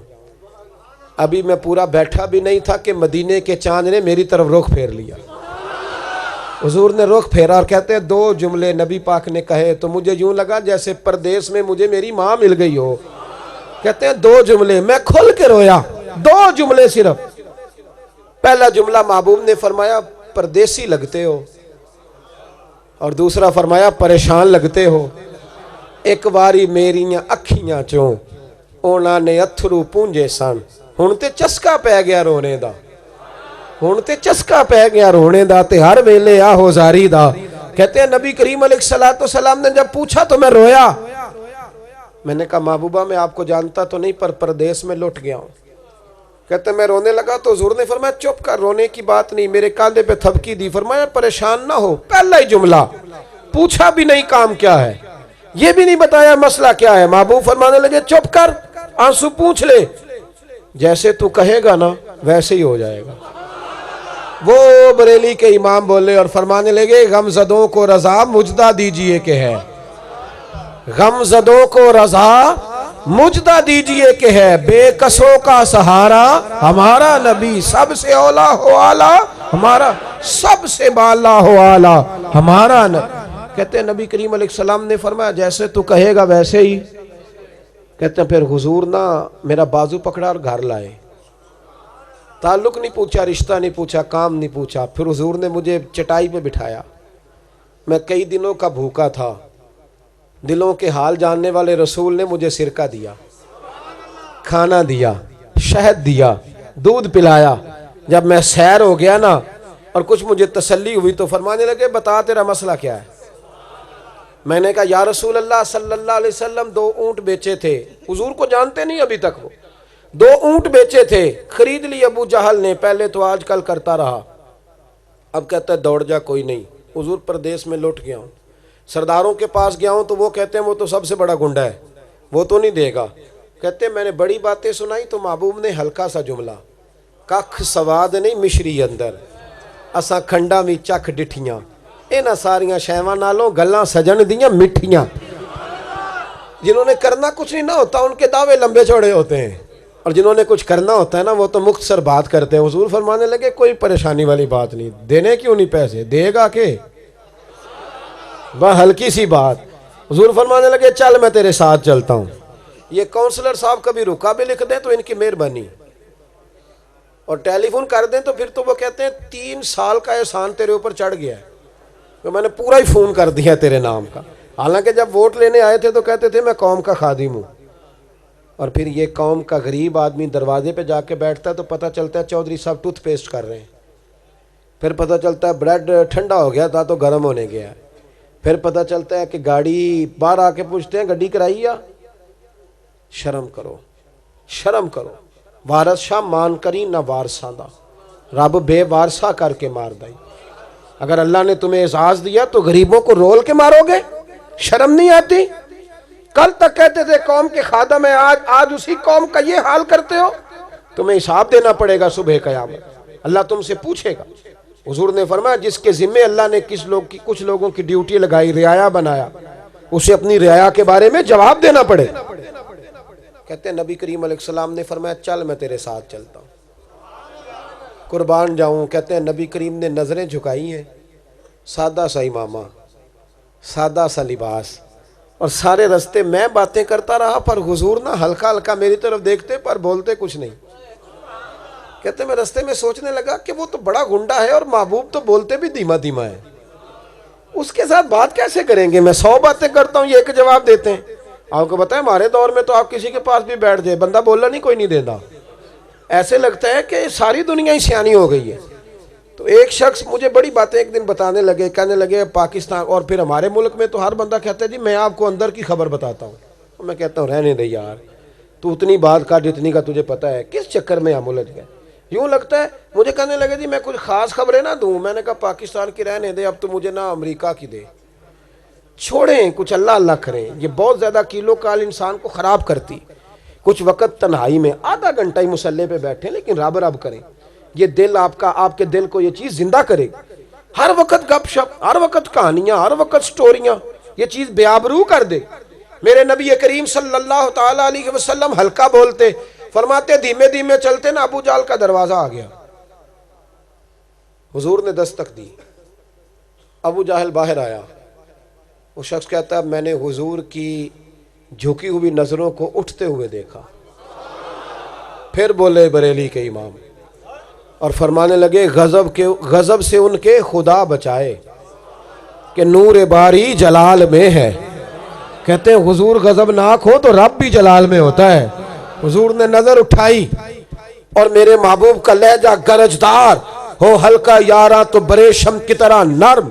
ابھی میں پورا بیٹھا بھی نہیں تھا کہ مدینے کے چاند نے میری طرف رخ پھیر لیا. حضور نے رخ پھیرا اور کہتے ہیں 2 جملے نبی پاک نے کہے تو مجھے یوں لگا جیسے پردیس میں مجھے میری ماں مل گئی ہو. کہتے ہیں 2 جملے، میں کھل کے رویا. 2 جملے صرف. پہلا جملہ محبوب نے فرمایا پردیسی لگتے ہو، اور دوسرا فرمایا پریشان لگتے ہو. ایک باری میریاں اکھیاں چوں اونا نے اتھرو پونجے سن، ہن تے چسکا پہ گیا رونے دا، ہن تے چسکا پہ گیا رونے دا تے ہر ویلے آہو زاری دا. کہتے ہیں نبی کریم علیہ السلام نے جب پوچھا تو میں رویا. میں نے کہا محبوبہ میں آپ کو جانتا تو نہیں پر پردیس میں لٹ گیا ہوں. کہتے ہیں میں رونے لگا تو حضور نے فرمایا چپ کر، رونے کی بات نہیں. میرے کاندھے پہ تھپکی دی، فرمایا پریشان نہ ہو. پہلا ہی جملہ، پوچھا بھی نہیں کام کیا ہے، یہ بھی نہیں بتایا مسئلہ کیا ہے. محبوب فرمانے لگے چپ کر، آنسو پوچھ لے، جیسے تو کہے گا نا ویسے ہی ہو جائے گا. وہ بریلی کے امام بولے اور فرمانے لگے غم زدوں کو رضا مجدہ دیجئے کہ ہے، غم زدوں کو رضا مجدہ دیجئے کہ ہے، بے کسوں کا سہارا ہمارا نبی، سب سے اولا ہو آلہ ہمارا، سب سے بالا ہو آلہ ہمارا نبی. کہتے ہیں نبی کریم علیہ السلام نے فرمایا جیسے تو کہے گا ویسے ہی. کہتے ہیں پھر حضور نا میرا بازو پکڑا اور گھر لائے. تعلق نہیں پوچھا، رشتہ نہیں پوچھا، کام نہیں پوچھا. پھر حضور نے مجھے چٹائی پہ بٹھایا. میں کئی دنوں کا بھوکا تھا. دلوں کے حال جاننے والے رسول نے مجھے سرکہ دیا، کھانا دیا، شہد دیا، دودھ پلایا. جب میں سیر ہو گیا نا اور کچھ مجھے تسلی ہوئی تو فرمانے لگے بتا تیرا مسئلہ کیا ہے؟ میں نے کہا یا رسول اللہ صلی اللہ علیہ وسلم 2 اونٹ بیچے تھے، حضور کو جانتے نہیں ابھی تک، وہ 2 اونٹ بیچے تھے، خرید لی ابو جہل نے، پہلے تو آج کل کرتا رہا، اب کہتا ہے دوڑ جا، کوئی نہیں، حضور پردیس میں لٹ گیا ہوں، سرداروں کے پاس گیا ہوں تو وہ کہتے ہیں وہ تو سب سے بڑا گنڈا ہے، وہ تو نہیں دے گا، کہتے ہیں میں نے بڑی باتیں سنائی تو محبوب نے ہلکا سا جملہ، ککھ سواد نہیں مشری اندر، اساں کھنڈا بھی چکھ ڈٹھیاں، اینا ساریاں شیواں نالوں گلاں سجن دیاں مٹھیاں۔ جنہوں نے کرنا کچھ نہیں نہ ہوتا ان کے دعوے لمبے چوڑے ہوتے ہیں، اور جنہوں نے کچھ کرنا ہوتا ہے نا وہ تو مختصر بات کرتے ہیں۔ حضور فرمانے لگے کوئی پریشانی والی بات نہیں، دینے کیوں نہیں پیسے، دے گا کہ بس ہلکی سی بات۔ حضور فرمانے لگے چل میں تیرے ساتھ چلتا ہوں۔ یہ کونسلر صاحب کبھی رکا بھی لکھ دیں تو ان کی مہربانی، اور ٹیلی فون کر دیں تو پھر تو وہ کہتے ہیں 3 سال کا احسان تیرے اوپر چڑھ گیا ہے، تو میں نے پورا ہی فون کر دیا تیرے نام کا۔ حالانکہ جب ووٹ لینے آئے تھے تو کہتے تھے میں قوم کا خادم ہوں، اور پھر یہ قوم کا غریب آدمی دروازے پہ جا کے بیٹھتا ہے تو پتہ چلتا ہے چودھری صاحب ٹوتھ پیسٹ کر رہے ہیں، پھر پتہ چلتا ہے بریڈ ٹھنڈا ہو گیا تھا تو گرم ہونے گیا ہے، پھر پتہ چلتا ہے کہ گاڑی باہر آ کے پوچھتے ہیں گڈی کرائی یا؟ شرم کرو، شرم کرو، وارث شاہ مان کری نہ وارثاں دا، رب بے وارثہ کر کے مار دائی۔ اگر اللہ نے تمہیں اعزاز دیا تو غریبوں کو رول کے مارو گے؟ شرم نہیں آتی؟ کل تک کہتے تھے قوم کے خادم ہیں، آج اسی قوم کا یہ حال کرتے ہو، تمہیں حساب دینا پڑے گا صبح قیامت، اللہ تم سے پوچھے گا۔ حضور نے فرمایا جس کے ذمے اللہ نے کچھ لوگوں کی ڈیوٹی لگائی، رعایا بنایا، اسے اپنی رعایا کے بارے میں جواب دینا پڑے۔ کہتے ہیں نبی کریم علیہ السلام نے فرمایا چل میں تیرے ساتھ چلتا ہوں، قربان جاؤں۔ کہتے ہیں نبی کریم نے نظریں جھکائی ہیں، سادہ سا امامہ، سادہ سا لباس، اور سارے رستے میں باتیں کرتا رہا، پر حضور نہ ہلکا ہلکا میری طرف دیکھتے پر بولتے کچھ نہیں۔ کہتے ہیں میں رستے میں سوچنے لگا کہ وہ تو بڑا گنڈا ہے اور محبوب تو بولتے بھی دھیما دھیما ہے، اس کے ساتھ بات کیسے کریں گے؟ میں 100 باتیں کرتا ہوں، یہ ایک جواب دیتے ہیں۔ آپ کو بتائیں ہمارے دور میں تو آپ کسی کے پاس بھی بیٹھ جائے بندہ بولنا نہیں کوئی نہیں دیتا، ایسے لگتا ہے کہ ساری دنیا ہی سیانی ہو گئی ہے۔ تو ایک شخص مجھے بڑی باتیں ایک دن بتانے لگے، کہنے لگے پاکستان اور پھر ہمارے ملک میں تو ہر بندہ کہتا ہے جی میں آپ کو اندر کی خبر بتاتا ہوں، تو میں کہتا ہوں رہنے دے یار، تو اتنی بات کا جتنی کا تجھے پتہ ہے، کس چکر میں ہم الجھ گئے؟ یوں لگتا ہے مجھے کہنے لگے جی میں کچھ خاص خبریں نہ دوں، میں نے کہا پاکستان کی رہنے دے، اب تو مجھے نہ امریکہ کی دے، چھوڑیں کچھ اللہ اللہ کریں، یہ بہت زیادہ کیلو کال انسان کو خراب کرتی۔ کچھ وقت تنہائی میں آدھا گھنٹہ ہی مصلے پہ بیٹھیں لیکن رب رب کریں، یہ دل آپ کے دل کو یہ چیز زندہ کرے گی۔ ہر وقت گپ شپ، ہر وقت کہانیاں، ہر وقت سٹوریاں، یہ چیز بے آبرو کر دے۔ میرے نبی کریم صلی اللہ تعالیٰ علیہ وسلم ہلکا بولتے، فرماتے دھیمے دھیمے چلتے نا ابو جہل کا دروازہ آ گیا، حضور نے دستک دی، ابو جہل باہر آیا، وہ شخص کہتا ہے میں نے حضور کی جھکی ہوئی نظروں کو اٹھتے ہوئے دیکھا۔ پھر بولے بریلی کے امام اور فرمانے لگے غضب سے ان کے خدا بچائے کہ نور باری جلال میں ہے۔ کہتے ہیں حضور غضبناک ہو تو رب بھی جلال میں ہوتا ہے۔ حضور نے نظر اٹھائی اور میرے محبوب کا لہجہ گرجدار ہو، ہلکا یاراں تو برے شم کی طرح نرم،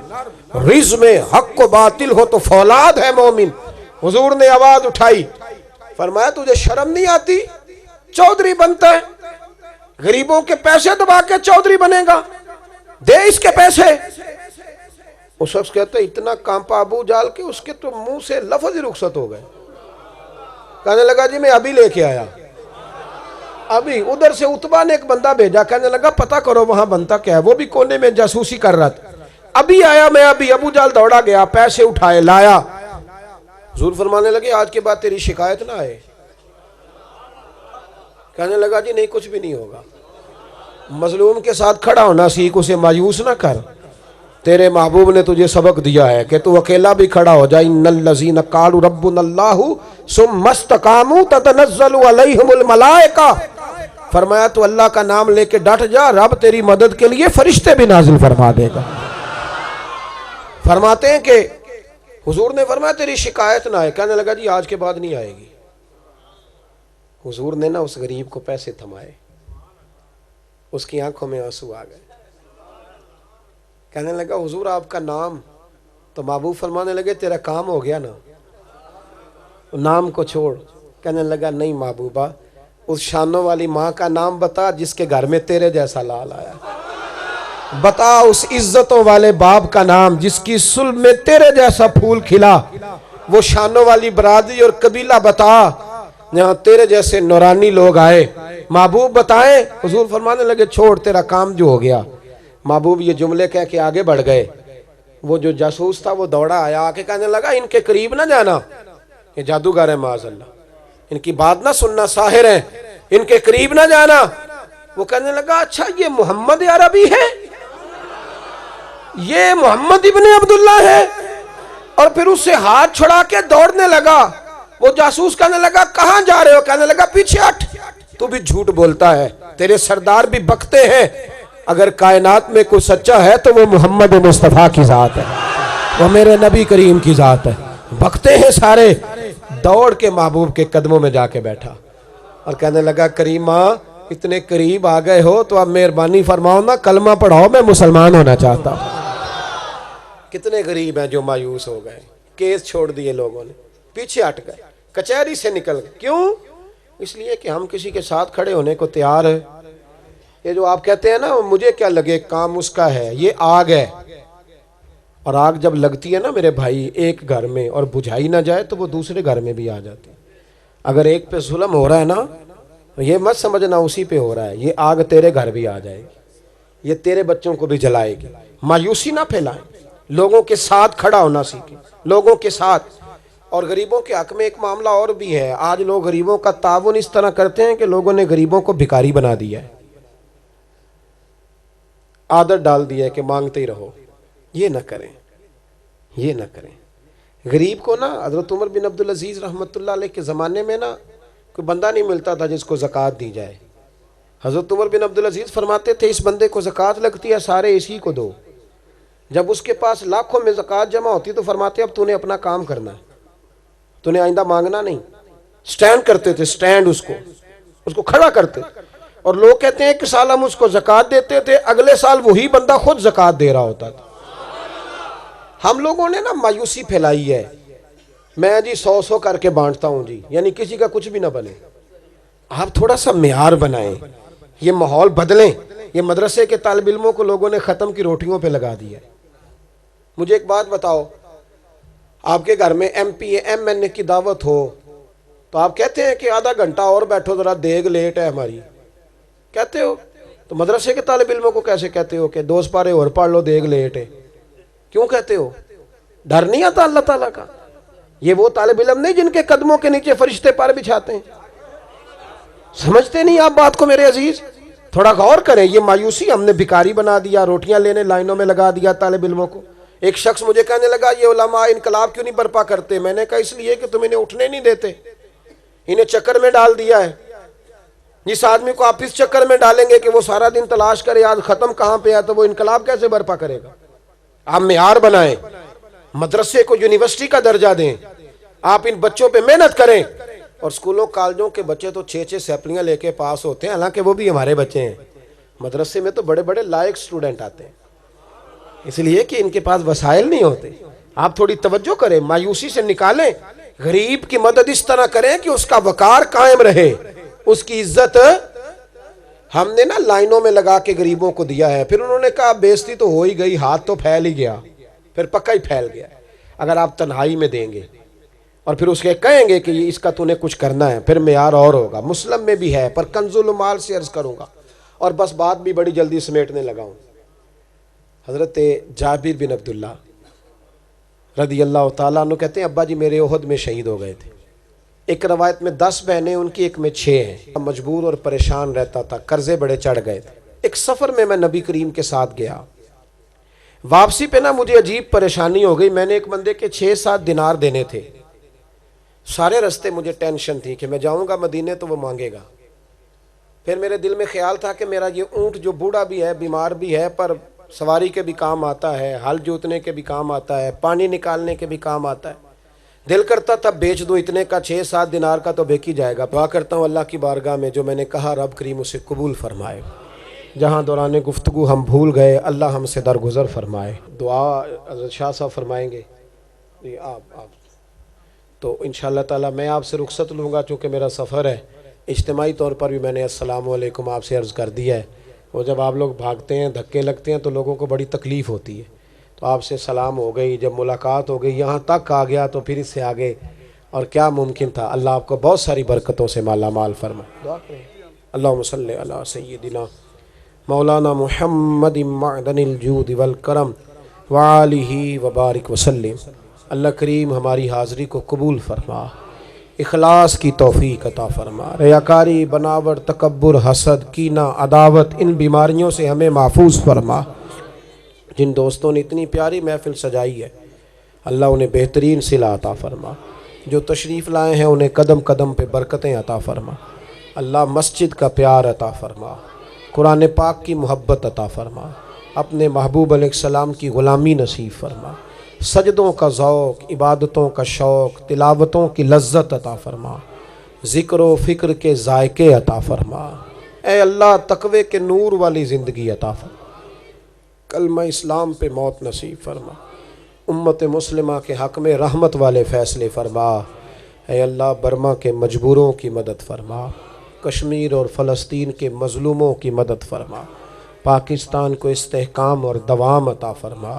رز میں حق و باطل ہو تو فولاد ہے مومن۔ حضور نے آواز اٹھائی، فرمایا تجھے شرم نہیں آتی؟ چودھری بنتا ہے، غریبوں کے پیسے دبا کے چودھری بنے گا، دے اس کے پیسے۔ وہ شخص کہتا ہے اتنا کانپا ابو جہل کے اس کے تو منہ سے لفظ ہی رخصت ہو گئے۔ کہنے لگا جی میں ابھی لے کے آیا، ابھی ادھر سے عتبہ نے ایک بندہ بھیجا، کہنے لگا پتہ کرو وہاں بنتا کیا ہے، وہ بھی کونے میں جاسوسی کر رہا تھا، ابھی آیا میں ابھی۔ ابو جہل دوڑا گیا، پیسے اٹھائے لایا۔ حضور فرمانے لگے آج کے بعد تیری شکایت نہ آئے۔ کہنے لگا جی نہیں کچھ بھی نہیں ہوگا، مظلوم کے ساتھ کھڑا ہونا سیکھ، اسے مایوس نہ کر، تیرے محبوب نے تجھے سبق دیا ہے کہ تو اکیلا بھی کھڑا ہو جائے۔ ان الذین قالوا ربنا اللہ ثم استقاموا تتنزل علیہم الملائکہ، فرمایا تو اللہ کا نام لے کے ڈٹ جا، رب تیری مدد کے لیے فرشتے بھی نازل فرما دے گا۔ فرماتے ہیں کہ حضور نے فرمایا تیری شکایت نہ آئے۔ کہنے لگا جی آج کے بعد نہیں آئے گی۔ حضور نے نا اس غریب کو پیسے تھمائے، اس کی آنکھوں میں آنسو آ گئے، کہنے لگا حضور آپ کا نام، تو محبوب فرمانے لگے تیرا کام ہو گیا نا، نام کو چھوڑ۔ کہنے لگا نہیں محبوبہ، اس شانوں والی ماں کا نام بتا جس کے گھر میں تیرے جیسا لال آیا، بتا اس عزتوں والے باپ کا نام جس کی صلب میں تیرے جیسا پھول کھلا، وہ شانوں والی برادری اور قبیلہ بتا جہاں تیرے جیسے نورانی لوگ آئے، محبوب بتائیں۔ حضور فرمانے لگے چھوڑ تیرا کام جو ہو گیا۔ محبوب یہ جملے کہہ کے آگے بڑھ گئے۔ وہ جو جاسوس تھا وہ دوڑا آیا، آ کے کہنے لگا ان کے قریب نہ جانا، یہ جادوگر ہے معاذ اللہ، ان کی بات نہ سننا، ساحر ہیں، ان کے قریب نہ جانا۔ وہ کہنے لگا اچھا یہ محمد عربی ہے، یہ محمد ابن عبداللہ ہے، اور پھر اس سے ہاتھ چھڑا کے دوڑنے لگا۔ وہ جاسوس کہنے لگا کہاں جا رہے ہو؟ کہنے لگا پیچھے ہٹ، تو بھی جھوٹ بولتا ہے، تیرے سردار بھی بکتے ہیں، اگر کائنات میں کوئی سچا ہے تو وہ محمد مصطفیٰ کی ذات ہے، وہ میرے نبی کریم کی ذات ہے، بکتے ہیں سارے۔ دوڑ کے محبوب کے قدموں میں جا کے بیٹھا اور کہنے لگا کریمہ اتنے قریب آ گئے ہو تو اب مہربانی فرماؤ نا کلمہ پڑھاؤ، میں مسلمان ہونا چاہتا ہوں۔ کتنے غریب ہیں جو مایوس ہو گئے، کیس چھوڑ دیے لوگوں نے، پیچھے ہٹ گئے، کچہری سے نکل گئے۔ کیوں؟ اس لیے کہ ہم کسی کے ساتھ کھڑے ہونے کو تیار ہیں۔ یہ جو آپ کہتے ہیں نا مجھے کیا لگے، کام اس کا ہے، یہ آگ ہے، اور آگ جب لگتی ہے نا میرے بھائی ایک گھر میں اور بجھائی نہ جائے تو وہ دوسرے گھر میں بھی آ جاتی ہے۔ اگر ایک پہ ظلم ہو رہا ہے نا، یہ مت سمجھنا اسی پہ ہو رہا ہے، یہ آگ تیرے گھر بھی آ جائے گی، یہ تیرے بچوں کو بھی جلائے گی۔ مایوسی نہ پھیلائیں، لوگوں کے ساتھ کھڑا ہونا سیکھیں، لوگوں کے ساتھ۔ اور غریبوں کے حق میں ایک معاملہ اور بھی ہے، آج لوگ غریبوں کا تعاون اس طرح کرتے ہیں کہ لوگوں نے غریبوں کو بھکاری بنا دیا ہے، عادت ڈال دی ہے کہ مانگتے ہی رہو۔ یہ نہ کریں، یہ نہ کریں۔ غریب کو نا حضرت عمر بن عبدالعزیز رحمۃ اللہ علیہ کے زمانے میں نا کوئی بندہ نہیں ملتا تھا جس کو زکوٰۃ دی جائے۔ حضرت عمر بن عبدالعزیز فرماتے تھے اس بندے کو زکوٰۃ لگتی ہے سارے اسی کو دو۔ جب اس کے پاس لاکھوں میں زکوٰۃ جمع ہوتی تو فرماتے اب تو نے اپنا کام کرنا ہے، تو نے آئندہ مانگنا نہیں۔ سٹینڈ کرتے تھے، سٹینڈ اس کو کھڑا کرتے تھے۔ اور لوگ کہتے ہیں کہ سال ہم اس کو زکوٰۃ دیتے تھے، اگلے سال وہی بندہ خود زکوٰۃ دے رہا ہوتا تھا۔ ہم لوگوں نے نا مایوسی پھیلائی ہے، میں جی 100 کر کے بانٹتا ہوں جی، یعنی کسی کا کچھ بھی نہ بنے۔ آپ تھوڑا سا معیار بنائیں، یہ ماحول بدلیں۔ یہ مدرسے کے طالب علموں کو لوگوں نے ختم کی روٹیوں پہ لگا دیا ہے۔ مجھے ایک بات بتاؤ، آپ کے گھر میں MP MN کی دعوت ہو تو آپ کہتے ہیں کہ آدھا گھنٹہ اور بیٹھو ذرا دیگ لیٹ ہے ہماری، کہتے ہو؟ تو مدرسے کے طالب علموں کو کیسے کہتے ہو کہ 2 سپارے اور پڑھ لو دیگ لیٹ ہے؟ کیوں کہتے ہو؟ ڈر نہیں آتا اللہ تعالیٰ کا؟ یہ وہ طالب علم نہیں جن کے قدموں کے نیچے فرشتے پر بچھاتے ہیں؟ سمجھتے نہیں آپ بات کو میرے عزیز؟ تھوڑا غور کریں۔ یہ مایوسی، ہم نے بھکاری بنا دیا، روٹیاں لینے لائنوں میں لگا دیا طالب علموں کو۔ ایک شخص مجھے کہنے لگا یہ علماء انقلاب کیوں نہیں برپا کرتے؟ میں نے کہا اس لیے کہ تم انہیں اٹھنے نہیں دیتے، انہیں چکر میں ڈال دیا ہے۔ جس آدمی کو آپ اس چکر میں ڈالیں گے کہ وہ سارا دن تلاش کرے آج ختم کہاں پہ ہے، تو وہ انقلاب کیسے برپا کرے گا؟ آپ معیار بنائیں، مدرسے کو یونیورسٹی کا درجہ دیں، آپ ان بچوں پہ محنت کریں۔ اور سکولوں کالجوں کے بچے تو 6 سیپلیاں لے کے پاس ہوتے ہیں، حالانکہ وہ بھی ہمارے بچے ہیں۔ مدرسے میں تو بڑے بڑے لائق سٹوڈنٹ آتے ہیں، اس لیے کہ ان کے پاس وسائل نہیں ہوتے۔ آپ تھوڑی توجہ کریں، مایوسی سے نکالیں، غریب کی مدد اس طرح کریں کہ اس کا وقار قائم رہے، اس کی عزت۔ ہم نے نا لائنوں میں لگا کے غریبوں کو دیا ہے، پھر انہوں نے کہا بےزتی تو ہو ہی گئی، ہاتھ تو پھیل ہی گیا، پھر پکا ہی پھیل گیا۔ اگر آپ تنہائی میں دیں گے اور پھر اس کے کہیں گے کہ اس کا تو نے کچھ کرنا ہے، پھر معیار اور ہوگا۔ مسلم میں بھی ہے، پر کنز المال سے عرض کروں گا، اور بس بات بھی بڑی جلدی سمیٹنے لگا ہوں۔ حضرت جابر بن عبداللہ رضی اللہ تعالیٰ عنہ کہتے ہیں ابا جی میرے احد میں شہید ہو گئے تھے۔ ایک روایت میں 10 بہنیں، ان کی ایک میں 6 ہیں۔ مجبور اور پریشان رہتا تھا، قرضے بڑے چڑھ گئے تھے۔ ایک سفر میں نبی کریم کے ساتھ گیا، واپسی پہ نا مجھے عجیب پریشانی ہو گئی۔ میں نے ایک بندے کے 6-7 دینار دینے تھے، سارے رستے مجھے ٹینشن تھی کہ میں جاؤں گا مدینے تو وہ مانگے گا۔ پھر میرے دل میں خیال تھا کہ میرا یہ اونٹ جو بوڑھا بھی ہے، بیمار بھی ہے، پر سواری کے بھی کام آتا ہے، ہل جوتنے کے بھی کام آتا ہے، پانی نکالنے کے بھی کام آتا ہے۔ دل کرتا تھا بیچ دو، اتنے کا 6-7 دینار کا تو بیک ہی جائے گا۔ دعا کرتا ہوں اللہ کی بارگاہ میں جو میں نے کہا رب کریم اسے قبول فرمائے۔ جہاں دوران گفتگو ہم بھول گئے اللہ ہم سے درگزر فرمائے۔ دعا حضرت شاہ صاحب فرمائیں گے؟ جی آپ تو انشاءاللہ تعالی میں آپ سے رخصت لوں گا چونکہ میرا سفر ہے۔ اجتماعی طور پر بھی میں نے السلام علیکم آپ سے عرض کر دیا ہے، وہ جب آپ لوگ بھاگتے ہیں دھکے لگتے ہیں تو لوگوں کو بڑی تکلیف ہوتی ہے، تو آپ سے سلام ہو گئی، جب ملاقات ہو گئی یہاں تک آ گیا تو پھر اس سے آگے اور کیا ممکن تھا۔ اللہ آپ کو بہت ساری برکتوں سے مالا مال فرمائے۔ دعا کریں۔ اللہم صلی علی سیدنا مولانا محمد معدن الجود والکرم وآلہ وبارک وسلم۔ اللہ کریم ہماری حاضری کو قبول فرما، اخلاص کی توفیق عطا فرما، ریاکاری، بناوٹ، تکبر، حسد، کینہ، عداوت، ان بیماریوں سے ہمیں محفوظ فرما۔ جن دوستوں نے اتنی پیاری محفل سجائی ہے اللہ انہیں بہترین صلہ عطا فرما، جو تشریف لائے ہیں انہیں قدم قدم پہ برکتیں عطا فرما، اللہ مسجد کا پیار عطا فرما، قرآن پاک کی محبت عطا فرما، اپنے محبوب علیہ السلام کی غلامی نصیب فرما، سجدوں کا ذوق، عبادتوں کا شوق، تلاوتوں کی لذت عطا فرما، ذکر و فکر کے ذائقے عطا فرما، اے اللہ تقوی کے نور والی زندگی عطا فرما، کلمہ اسلام پہ موت نصیب فرما، امت مسلمہ کے حق میں رحمت والے فیصلے فرما، اے اللہ برما کے مجبوروں کی مدد فرما، کشمیر اور فلسطین کے مظلوموں کی مدد فرما، پاکستان کو استحکام اور دوام عطا فرما،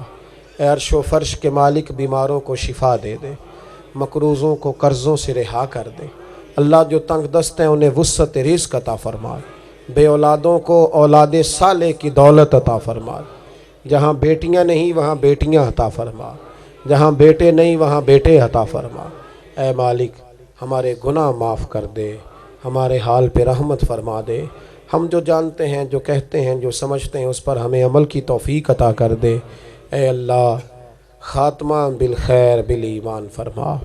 اے عرش و فرش کے مالک بیماروں کو شفا دے دے، مقروضوں کو قرضوں سے رہا کر دے، اللہ جو تنگ دست ہیں انہیں وسعت رزق عطا فرما، بے اولادوں کو اولاد صالح کی دولت عطا فرما، جہاں بیٹیاں نہیں وہاں بیٹیاں عطا فرما، جہاں بیٹے نہیں وہاں بیٹے عطا فرما، اے مالک ہمارے گناہ معاف کر دے، ہمارے حال پہ رحمت فرما دے، ہم جو جانتے ہیں جو کہتے ہیں جو سمجھتے ہیں اس پر ہمیں عمل کی توفیق عطا کر دے، اے اللہ خاتمہ بالخیر بالایمان فرما،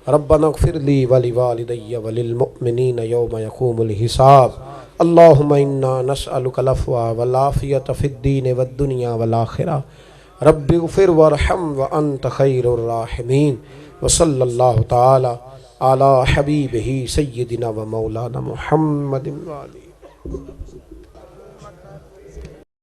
ربنا اغفر لی ولوالدی وللمؤمنین یوم یقوم الحساب، اللہم انا نسألک العفو والعافیۃ فی الدین والدنیا والآخرہ، رب اغفر وارحم وانت خیر الراحمین، وصلی اللہ تعالی علی حبیبہ سیدنا و مولانا محمد وآلہ۔